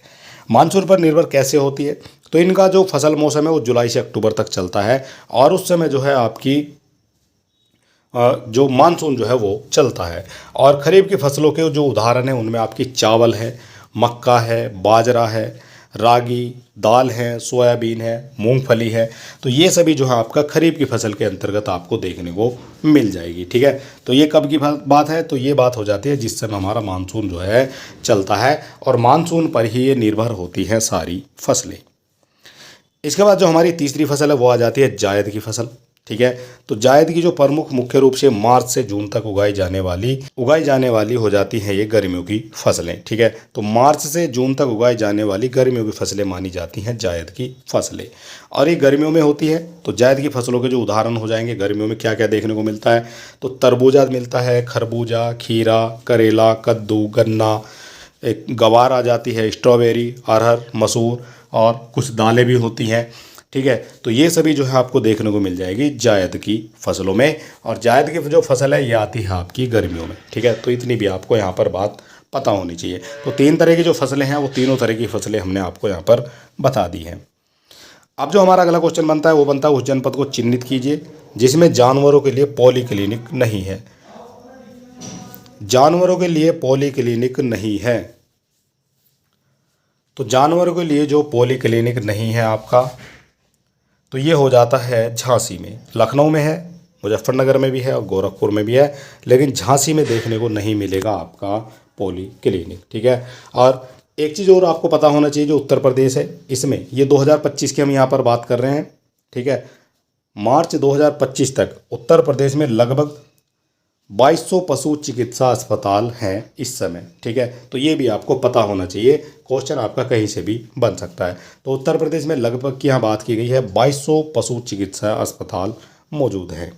मानसून पर निर्भर कैसे होती है? तो इनका जो फसल मौसम है वो जुलाई से अक्टूबर तक चलता है और उस समय जो है आपकी जो मानसून जो है वो चलता है। और खरीफ की फसलों के जो उदाहरण हैं उनमें आपकी चावल है, मक्का है, बाजरा है, रागी, दाल है, सोयाबीन है, मूंगफली है। तो ये सभी जो है आपका खरीफ की फसल के अंतर्गत आपको देखने को मिल जाएगी। ठीक है, तो ये कब की बात है? तो ये बात हो जाती है जिस समय हमारा मानसून जो है चलता है और मानसून पर ही ये निर्भर होती हैं सारी फसलें। इसके बाद जो हमारी तीसरी फसल है वो आ जाती है जायद की फसल। ठीक है, तो जायद की जो प्रमुख मुख्य रूप से मार्च से जून तक उगाई जाने वाली हो जाती हैं ये गर्मियों की फसलें। ठीक है, तो मार्च से जून तक उगाई जाने वाली गर्मियों की फसलें मानी जाती हैं जायद की फसलें और ये गर्मियों में होती है। तो जायद की फसलों के जो उदाहरण हो जाएंगे, गर्मियों में क्या क्या देखने को मिलता है? तो तरबूजा मिलता है, खरबूजा, खीरा, करेला, कद्दू, गन्ना, एक गवार आ जाती है, स्ट्रॉबेरी, अरहर, मसूर और कुछ दालें भी होती हैं। ठीक है, तो ये सभी जो है आपको देखने को मिल जाएगी जायद की फसलों में। और जायद की जो फसल है ये आती है आपकी गर्मियों में। ठीक है, तो इतनी भी आपको यहाँ पर बात पता होनी चाहिए। तो तीन तरह की जो फसलें हैं वो तीनों तरह की फसलें हमने आपको यहाँ पर बता दी हैं। अब जो हमारा अगला क्वेश्चन बनता है वो बनता है उस जनपद को चिन्हित कीजिए जिसमें जानवरों के लिए पॉली क्लिनिक नहीं है। जानवरों के लिए पॉली क्लिनिक नहीं है, तो जानवरों के लिए जो पॉली क्लिनिक नहीं है आपका, तो ये हो जाता है झांसी में। लखनऊ में है, मुजफ्फरनगर में भी है और गोरखपुर में भी है, लेकिन झांसी में देखने को नहीं मिलेगा आपका पॉली क्लिनिक। ठीक है, और एक चीज़ और आपको पता होना चाहिए, जो उत्तर प्रदेश है इसमें ये 2025 की हम यहाँ पर बात कर रहे हैं। ठीक है, मार्च 2025 तक उत्तर प्रदेश में लगभग 2200 पशु चिकित्सा अस्पताल हैं इस समय। ठीक है, तो ये भी आपको पता होना चाहिए, क्वेश्चन आपका कहीं से भी बन सकता है। तो उत्तर प्रदेश में लगभग की यहाँ बात की गई है 2200 पशु चिकित्सा अस्पताल मौजूद हैं।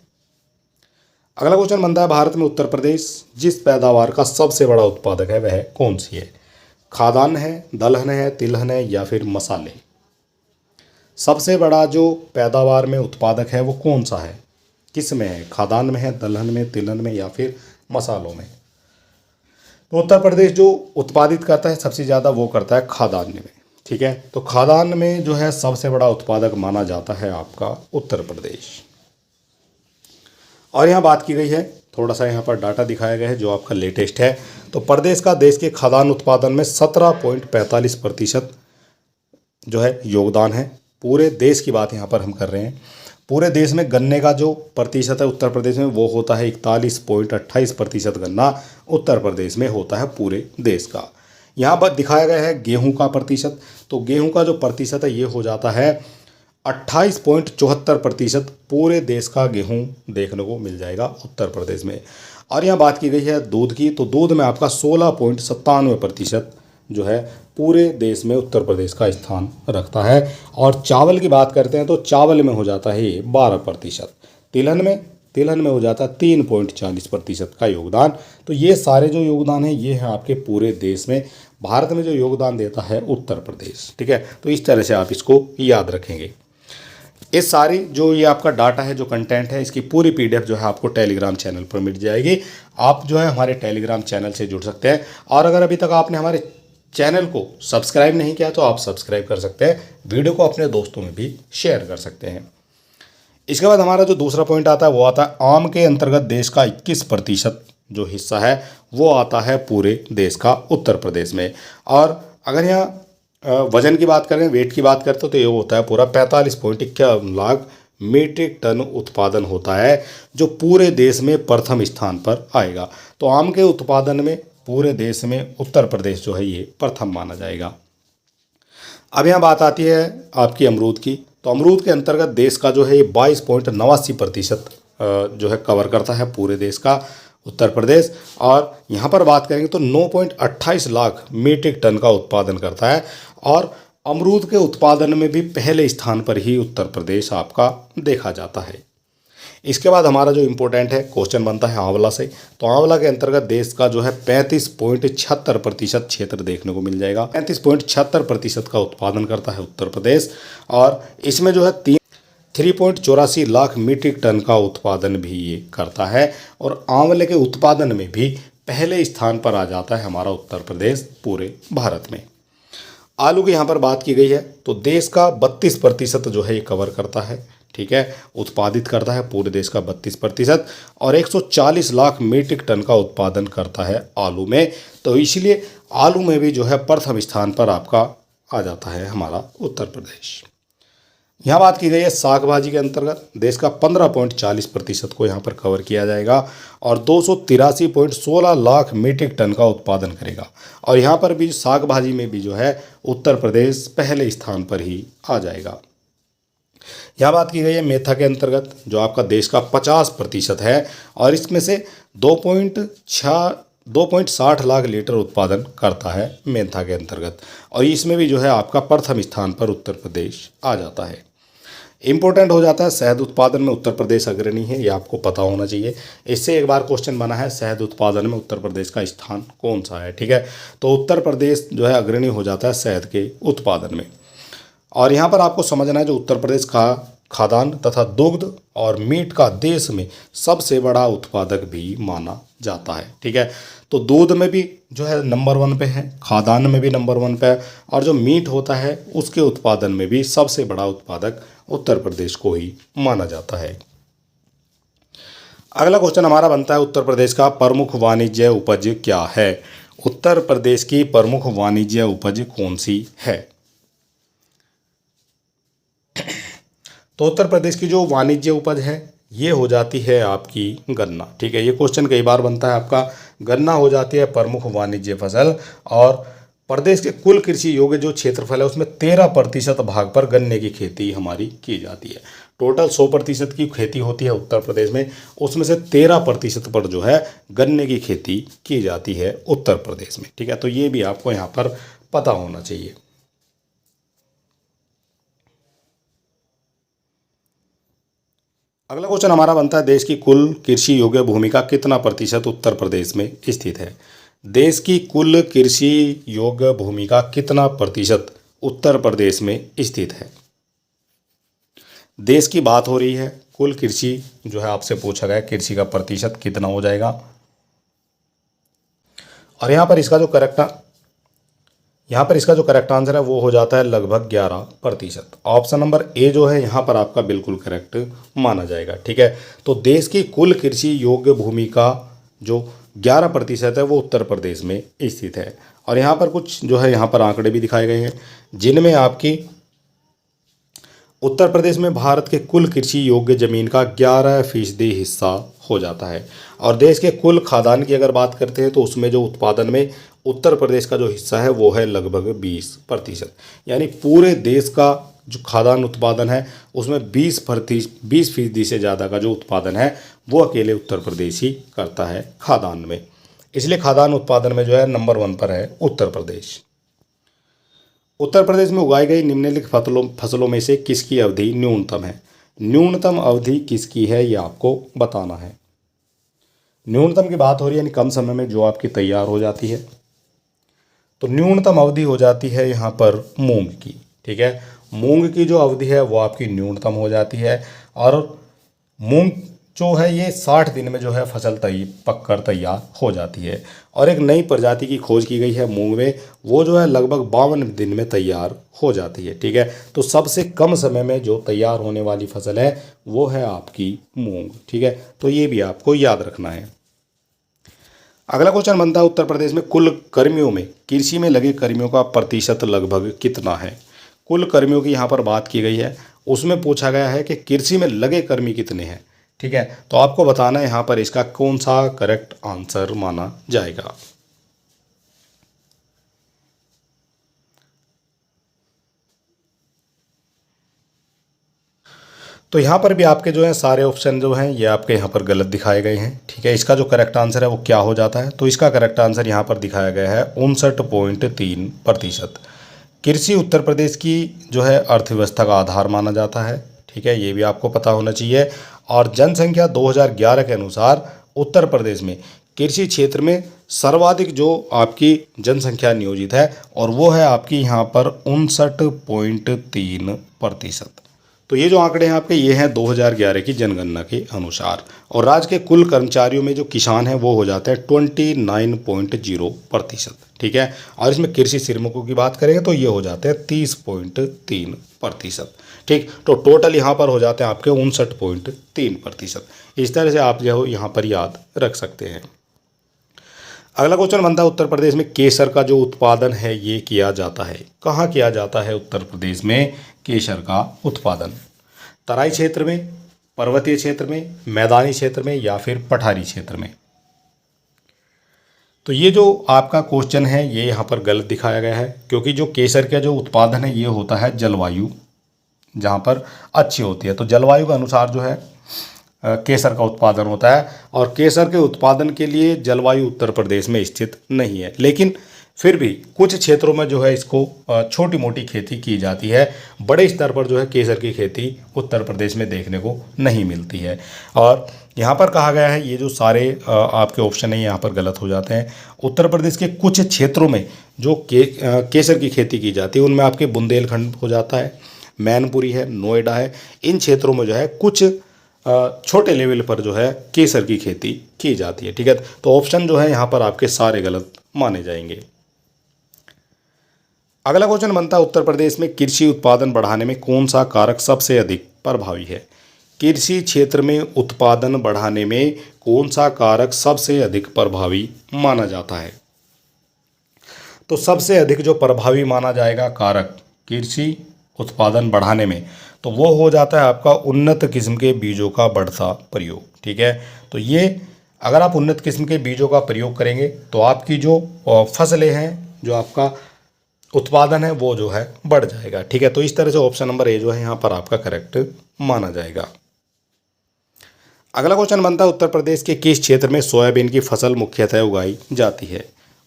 अगला क्वेश्चन बनता है भारत में उत्तर प्रदेश जिस पैदावार का सबसे बड़ा उत्पादक है वह कौन सी है? खाद्यान्न है, दलहन है, तिलहन है या फिर मसाले? सबसे बड़ा जो पैदावार में उत्पादक है वो कौन सा है, किस में है? खाद्यान्न में है, दलहन में, तिलहन में या फिर मसालों में? तो उत्तर प्रदेश जो उत्पादित करता है सबसे ज़्यादा वो करता है खाद्यान्न में। ठीक है, तो खाद्यान्न में जो है सबसे बड़ा उत्पादक माना जाता है आपका उत्तर प्रदेश। और यहाँ बात की गई है, थोड़ा सा यहाँ पर डाटा दिखाया गया है जो आपका लेटेस्ट है। तो प्रदेश का देश के खाद्यान्न उत्पादन में 17.45% जो है योगदान है। पूरे देश की बात यहाँ पर हम कर रहे हैं। पूरे देश में गन्ने का जो प्रतिशत है उत्तर प्रदेश में वो होता है 41.28% गन्ना उत्तर प्रदेश में होता है पूरे देश का। यहाँ पर दिखाया गया है गेहूं का प्रतिशत, तो गेहूं का जो प्रतिशत है ये हो जाता है 28.74%। पूरे देश का गेहूं देखने को मिल जाएगा उत्तर प्रदेश में। और यहाँ बात की गई है दूध की, तो दूध में आपका 16.97% जो है पूरे देश में उत्तर प्रदेश का स्थान रखता है। और चावल की बात करते हैं तो चावल में हो जाता है ये 12%। तिलहन में हो जाता है 3.40% का योगदान। तो ये सारे जो योगदान है ये है आपके पूरे देश में। भारत में जो योगदान देता है उत्तर प्रदेश। ठीक है, तो इस तरह से आप इसको याद रखेंगे। ये सारी जो ये आपका डाटा है, जो कंटेंट है, इसकी पूरी पीडीएफ जो है आपको टेलीग्राम चैनल पर मिल जाएगी। आप जो है हमारे टेलीग्राम चैनल से जुड़ सकते हैं। और अगर अभी तक आपने हमारे चैनल को सब्सक्राइब नहीं किया तो आप सब्सक्राइब कर सकते हैं, वीडियो को अपने दोस्तों में भी शेयर कर सकते हैं। इसके बाद हमारा जो दूसरा पॉइंट आता है वो आता है आम के अंतर्गत देश का 21% जो हिस्सा है वो आता है पूरे देश का उत्तर प्रदेश में। और अगर यहाँ वजन की बात करें, वेट की बात करते हो तो ये होता है पूरा 45.51 लाख मीट्रिक टन उत्पादन होता है, जो पूरे देश में प्रथम स्थान पर आएगा। तो आम के उत्पादन में पूरे देश में उत्तर प्रदेश जो है ये प्रथम माना जाएगा। अब यहाँ बात आती है आपकी अमरूद की। तो अमरूद के अंतर्गत देश का जो है ये 22.89% जो है कवर करता है पूरे देश का उत्तर प्रदेश। और यहाँ पर बात करेंगे तो 9.28 लाख मीट्रिक टन का उत्पादन करता है। और अमरूद के उत्पादन में भी पहले स्थान पर ही उत्तर प्रदेश आपका देखा जाता है। इसके बाद हमारा जो इम्पोर्टेंट है क्वेश्चन बनता है आंवला से। तो आंवला के अंतर्गत देश का जो है 35.76% क्षेत्र देखने को मिल जाएगा। 35.76% का उत्पादन करता है उत्तर प्रदेश। और इसमें जो है 3.84 लाख मीट्रिक टन का उत्पादन भी ये करता है। और आंवले के उत्पादन में भी पहले स्थान पर आ जाता है हमारा उत्तर प्रदेश पूरे भारत में। आलू की यहाँ पर बात की गई है तो देश का 32% जो है ये कवर करता है, ठीक है, उत्पादित करता है पूरे देश का 32%। और 140 लाख मीट्रिक टन का उत्पादन करता है आलू में। तो इसलिए आलू में भी जो है प्रथम स्थान पर आपका आ जाता है हमारा उत्तर प्रदेश। यहाँ बात की गई है साग भाजी के अंतर्गत देश का 15.40% को यहाँ पर कवर किया जाएगा और 283.16 लाख मीट्रिक टन का उत्पादन करेगा। और यहाँ पर भी साग भाजी में भी जो है उत्तर प्रदेश पहले स्थान पर ही आ जाएगा। यहाँ बात की गई है मेथा के अंतर्गत जो आपका देश का 50% है और इसमें से 2.60 लाख लीटर उत्पादन करता है मेथा के अंतर्गत। और इसमें भी जो है आपका प्रथम स्थान पर उत्तर प्रदेश आ जाता है। इम्पोर्टेंट हो जाता है शहद उत्पादन में उत्तर प्रदेश अग्रणी है, ये आपको पता होना चाहिए। इससे एक बार क्वेश्चन बना है शहद उत्पादन में उत्तर प्रदेश का स्थान कौन सा है, ठीक है। तो उत्तर प्रदेश जो है अग्रणी हो जाता है शहद के उत्पादन में। और यहाँ पर आपको समझना है जो उत्तर प्रदेश का खाद्यान्न तथा दुग्ध और मीट का देश में सबसे बड़ा उत्पादक भी माना जाता है, ठीक है। तो दूध में भी जो है नंबर 1 पे है, खाद्यान्न में भी नंबर 1 पे है और जो मीट होता है उसके उत्पादन में भी सबसे बड़ा उत्पादक उत्तर प्रदेश को ही माना जाता है। अगला क्वेश्चन हमारा बनता है उत्तर प्रदेश का प्रमुख वाणिज्य उपज क्या है। उत्तर प्रदेश की प्रमुख वाणिज्य उपज कौन सी है। तो उत्तर प्रदेश की जो वाणिज्य उपज है ये हो जाती है आपकी गन्ना, ठीक है। ये क्वेश्चन कई बार बनता है आपका, गन्ना हो जाती है प्रमुख वाणिज्य फसल। और प्रदेश के कुल कृषि योग्य जो क्षेत्रफल है उसमें 13% भाग पर गन्ने की खेती हमारी की जाती है। टोटल 100% की खेती होती है उत्तर प्रदेश में, उसमें से 13% पर जो है गन्ने की खेती की जाती है उत्तर प्रदेश में, ठीक है। तो ये भी आपको यहाँ पर पता होना चाहिए। अगला क्वेश्चन हमारा बनता है देश की कुल कृषि योग्य भूमि का कितना प्रतिशत उत्तर प्रदेश में स्थित है। देश की कुल कृषि योग्य भूमि का कितना प्रतिशत उत्तर प्रदेश में स्थित है। देश की बात हो रही है, कुल कृषि जो है आपसे पूछा गया कृषि का प्रतिशत कितना हो जाएगा। और यहाँ पर इसका जो करेक्ट आंसर है वो हो जाता है लगभग 11%। ऑप्शन नंबर ए जो है यहाँ पर आपका बिल्कुल करेक्ट माना जाएगा, ठीक है। तो देश की कुल कृषि योग्य भूमि का जो 11% है वो उत्तर प्रदेश में स्थित है। और यहाँ पर कुछ जो है यहाँ पर आंकड़े भी दिखाए गए हैं जिनमें आपकी उत्तर प्रदेश में भारत के कुल कृषि योग्य जमीन का 11% हिस्सा हो जाता है। और देश के कुल खाद्यान्न की अगर बात करते हैं तो उसमें जो उत्पादन में उत्तर प्रदेश का जो हिस्सा है वो है लगभग 20%। यानी पूरे देश का जो खाद्यान्न उत्पादन है उसमें 20% से ज़्यादा का जो उत्पादन है वो अकेले उत्तर प्रदेश ही करता है खाद्यान्न में। इसलिए खाद्यान्न उत्पादन में जो है नंबर 1 पर है उत्तर प्रदेश। उत्तर प्रदेश में उगाई गई निम्नलिखित फसलों में से किसकी अवधि न्यूनतम है। न्यूनतम अवधि किसकी है ये आपको बताना है। न्यूनतम की बात हो रही है यानी कम समय में जो आपकी तैयार हो जाती है। तो न्यूनतम अवधि हो जाती है यहाँ पर मूंग की, ठीक है। मूंग की जो अवधि है वो आपकी न्यूनतम हो जाती है, और मूंग जो है ये 60 दिन में जो है फसल पक कर तैयार हो जाती है। और एक नई प्रजाति की खोज की गई है मूंग में, वो जो है लगभग 52 दिन में तैयार हो जाती है। ठीक है, तो सबसे कम समय में जो तैयार होने वाली फसल है वो है आपकी मूंग। ठीक है, तो ये भी आपको याद रखना है। अगला क्वेश्चन बनता है उत्तर प्रदेश में कुल कर्मियों में कृषि में लगे कर्मियों का प्रतिशत लगभग कितना है। कुल कर्मियों की यहाँ पर बात की गई है, उसमें पूछा गया है कि कृषि में लगे कर्मी कितने हैं। ठीक है, तो आपको बताना है यहाँ पर इसका कौन सा करेक्ट आंसर माना जाएगा। तो यहाँ पर भी आपके जो है सारे ऑप्शन जो हैं ये आपके यहाँ पर गलत दिखाए गए हैं। ठीक है, इसका जो करेक्ट आंसर है वो क्या हो जाता है, तो इसका करेक्ट आंसर यहाँ पर दिखाया गया है 59.3%। कृषि उत्तर प्रदेश की जो है अर्थव्यवस्था का आधार माना जाता है। ठीक है, ये भी आपको पता होना चाहिए। और जनसंख्या 2011 के अनुसार उत्तर प्रदेश में कृषि क्षेत्र में सर्वाधिक जो आपकी जनसंख्या नियोजित है, और वो है आपकी यहाँ पर 59.3%। तो ये जो आंकड़े हैं आपके, ये हैं 2011 की जनगणना के अनुसार। और राज्य के कुल कर्मचारियों में जो किसान हैं वो हो जाते हैं 29.0%। ठीक है, और इसमें कृषि श्रमिकों की बात करेंगे तो ये हो जाते हैं 30.3%। ठीक, तो टोटल यहाँ पर हो जाते हैं आपके 59.3%। इस तरह से आप जो यहाँ पर याद रख सकते हैं। अगला क्वेश्चन बनता है उत्तर प्रदेश में केसर का जो उत्पादन है ये किया जाता है। कहाँ किया जाता है उत्तर प्रदेश में केसर का उत्पादन? तराई क्षेत्र में, पर्वतीय क्षेत्र में, मैदानी क्षेत्र में, या फिर पठारी क्षेत्र में? तो ये जो आपका क्वेश्चन है ये यहाँ पर गलत दिखाया गया है, क्योंकि जो केसर का जो उत्पादन है ये होता है जलवायु जहाँ पर अच्छी होती है। तो जलवायु के अनुसार जो है केसर का उत्पादन होता है, और केसर के उत्पादन के लिए जलवायु उत्तर प्रदेश में स्थित नहीं है। लेकिन फिर भी कुछ क्षेत्रों में जो है इसको छोटी मोटी खेती की जाती है। बड़े स्तर पर जो है केसर की खेती उत्तर प्रदेश में देखने को नहीं मिलती है। और यहाँ पर कहा गया है ये जो सारे आपके ऑप्शन हैं यहाँ पर गलत हो जाते हैं। उत्तर प्रदेश के कुछ क्षेत्रों में जो केसर की खेती की जाती है उनमें आपके बुंदेलखंड हो जाता है, मैनपुरी है, नोएडा है। इन क्षेत्रों में जो है कुछ छोटे लेवल पर जो है केसर की खेती की जाती है। ठीक है, तो ऑप्शन जो है यहाँ पर आपके सारे गलत माने जाएंगे। अगला क्वेश्चन बनता है उत्तर प्रदेश में कृषि उत्पादन बढ़ाने में कौन सा कारक सबसे अधिक प्रभावी है। कृषि क्षेत्र में उत्पादन बढ़ाने में कौन सा कारक सबसे अधिक प्रभावी माना जाता है? तो सबसे अधिक जो प्रभावी माना जाएगा कारक कृषि उत्पादन बढ़ाने में, तो वो हो जाता है आपका उन्नत किस्म के बीजों का बढ़ता प्रयोग। ठीक है, तो ये अगर आप उन्नत किस्म के बीजों का प्रयोग करेंगे तो आपकी जो फसलें हैं, जो आपका उत्पादन है वो जो है बढ़ जाएगा। ठीक है, तो इस तरह से ऑप्शन नंबर ए जो है यहाँ पर आपका करेक्ट माना जाएगा। अगला क्वेश्चन बनता है उत्तर प्रदेश के किस क्षेत्र में सोयाबीन की फसल मुख्यतः उगाई जाती है।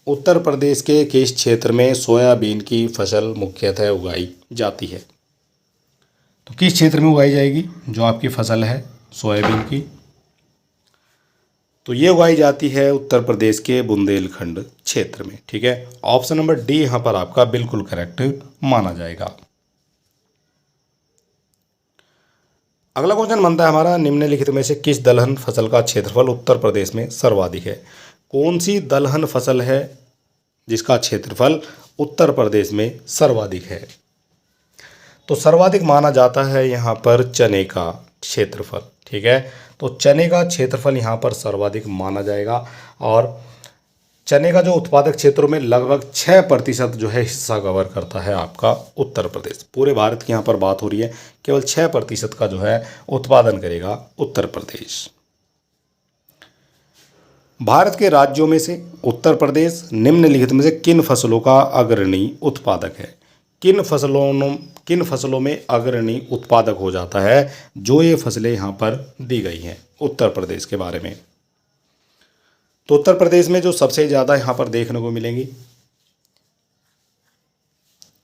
उत्तर प्रदेश के किस क्षेत्र में सोयाबीन की फसल मुख्यतः उगाई जाती है? तो किस क्षेत्र में उगाई जाएगी जो आपकी फसल है सोयाबीन की? तो ये उगाई जाती है उत्तर प्रदेश के बुंदेलखंड क्षेत्र में। ठीक है, ऑप्शन नंबर डी यहाँ पर आपका बिल्कुल करेक्ट माना जाएगा। अगला क्वेश्चन बनता है हमारा निम्नलिखित में से किस दलहन फसल का क्षेत्रफल उत्तर प्रदेश में सर्वाधिक है। कौन सी दलहन फसल है जिसका क्षेत्रफल उत्तर प्रदेश में सर्वाधिक है? तो सर्वाधिक माना जाता है यहाँ पर चने का क्षेत्रफल। ठीक है, तो चने का क्षेत्रफल यहाँ पर सर्वाधिक माना जाएगा, और चने का जो उत्पादक क्षेत्रों में लगभग 6% जो है हिस्सा कवर करता है आपका उत्तर प्रदेश। पूरे भारत की यहाँ पर बात हो रही है, केवल 6% का जो है उत्पादन करेगा उत्तर प्रदेश। भारत के राज्यों में से उत्तर प्रदेश निम्नलिखित में से किन फसलों का अग्रणी उत्पादक है? किन फसलों में अग्रणी उत्पादक हो जाता है, जो ये फसलें यहाँ पर दी गई हैं उत्तर प्रदेश के बारे में? तो उत्तर प्रदेश में जो सबसे ज़्यादा यहाँ पर देखने को मिलेंगी,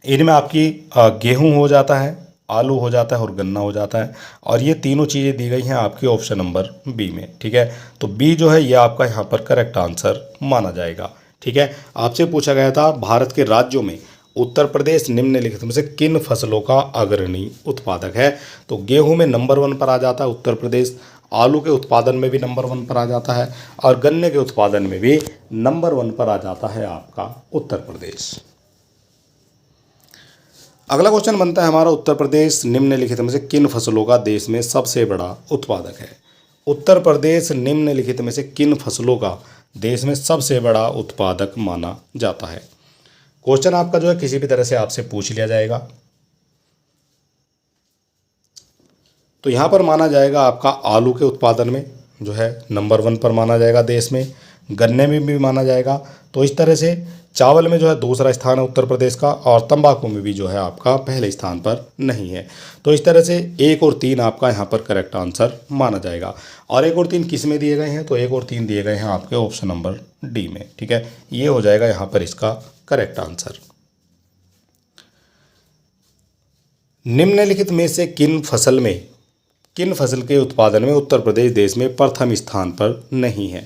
इनमें आपकी गेहूं हो जाता है, आलू हो जाता है और गन्ना हो जाता है, और ये तीनों चीज़ें दी गई हैं आपकी ऑप्शन नंबर बी में। ठीक है, तो बी जो है ये आपका यहाँ पर करेक्ट आंसर माना जाएगा। ठीक है, आपसे पूछा गया था भारत के राज्यों में उत्तर प्रदेश निम्नलिखित में से किन फसलों का अग्रणी उत्पादक है? तो गेहूं में नंबर 1 पर आ जाता है उत्तर प्रदेश, आलू के उत्पादन में भी नंबर 1 पर आ जाता है और गन्ने के उत्पादन में भी नंबर 1 पर आ जाता है आपका उत्तर प्रदेश। अगला क्वेश्चन बनता है हमारा, उत्तर प्रदेश निम्नलिखित में से किन फसलों का देश में सबसे बड़ा उत्पादक है? उत्तर प्रदेश निम्नलिखित में से किन फसलों का देश में सबसे बड़ा उत्पादक माना जाता है? क्वेश्चन आपका जो है किसी भी तरह से आपसे पूछ लिया जाएगा तो यहाँ पर माना जाएगा आपका आलू के उत्पादन में जो है नंबर 1 पर माना जाएगा देश में, गन्ने में भी माना जाएगा। तो इस तरह से चावल में जो है दूसरा स्थान है उत्तर प्रदेश का और तंबाकू में भी जो है आपका पहले स्थान पर नहीं है। तो इस तरह से 1 और 3 आपका यहाँ पर करेक्ट आंसर माना जाएगा। और 1 और 3 किस में दिए गए हैं? तो 1 और 3 दिए गए हैं आपके ऑप्शन नंबर डी में। ठीक है, ये हो जाएगा यहाँ पर इसका करेक्ट आंसर। निम्नलिखित में से किन फसल के उत्पादन में उत्तर प्रदेश देश में प्रथम स्थान पर नहीं है?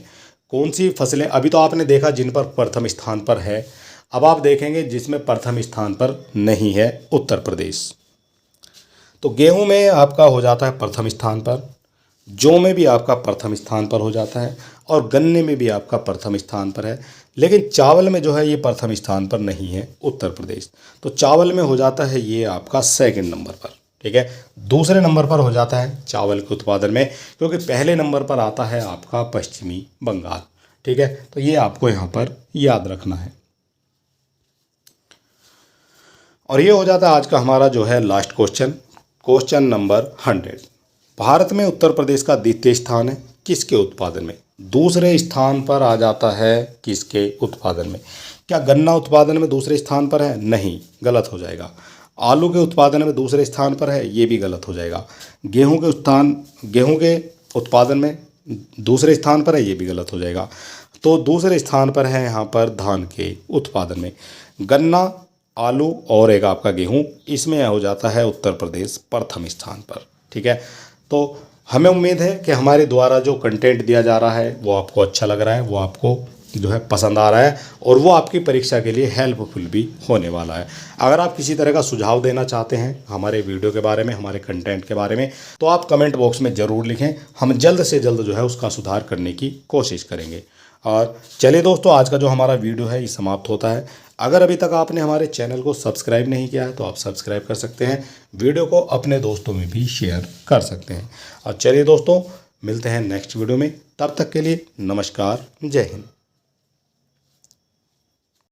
कौन सी फसलें? अभी तो आपने देखा जिन पर प्रथम स्थान पर है, अब आप देखेंगे जिसमें प्रथम स्थान पर नहीं है उत्तर प्रदेश। तो गेहूं में आपका हो जाता है प्रथम स्थान पर, जौ में भी आपका प्रथम स्थान पर हो जाता है और गन्ने में भी आपका प्रथम स्थान पर है, लेकिन चावल में जो है ये प्रथम स्थान पर नहीं है उत्तर प्रदेश। तो चावल में हो जाता है ये आपका सेकंड नंबर पर। ठीक है, दूसरे नंबर पर हो जाता है चावल के उत्पादन में, क्योंकि पहले नंबर पर आता है आपका पश्चिमी बंगाल। ठीक है, तो ये आपको यहाँ पर याद रखना है। और ये हो जाता है आज का हमारा जो है लास्ट क्वेश्चन नंबर 100। भारत में उत्तर प्रदेश का द्वितीय स्थान है किसके उत्पादन में? दूसरे स्थान पर आ जाता है किसके उत्पादन में? क्या गन्ना उत्पादन में दूसरे स्थान पर है? नहीं, गलत हो जाएगा। आलू के उत्पादन में दूसरे स्थान पर है? ये भी गलत हो जाएगा। गेहूं के उत्पादन में दूसरे स्थान पर है? ये भी गलत हो जाएगा। तो दूसरे स्थान पर है यहाँ पर धान के उत्पादन में। गन्ना, आलू और एक आपका गेहूं, इसमें हो जाता है उत्तर प्रदेश प्रथम स्थान पर। ठीक है, तो हमें उम्मीद है कि हमारे द्वारा जो कंटेंट दिया जा रहा है वो आपको अच्छा लग रहा है, वो आपको जो है पसंद आ रहा है और वो आपकी परीक्षा के लिए हेल्पफुल भी होने वाला है। अगर आप किसी तरह का सुझाव देना चाहते हैं हमारे वीडियो के बारे में, हमारे कंटेंट के बारे में, तो आप कमेंट बॉक्स में ज़रूर लिखें। हम जल्द से जल्द जो है उसका सुधार करने की कोशिश करेंगे। और चलिए दोस्तों, आज का जो हमारा वीडियो है ये समाप्त होता है। अगर अभी तक आपने हमारे चैनल को सब्सक्राइब नहीं किया है तो आप सब्सक्राइब कर सकते हैं, वीडियो को अपने दोस्तों में भी शेयर कर सकते हैं। और चलिए दोस्तों, मिलते हैं नेक्स्ट वीडियो में, तब तक के लिए नमस्कार, जय हिंद।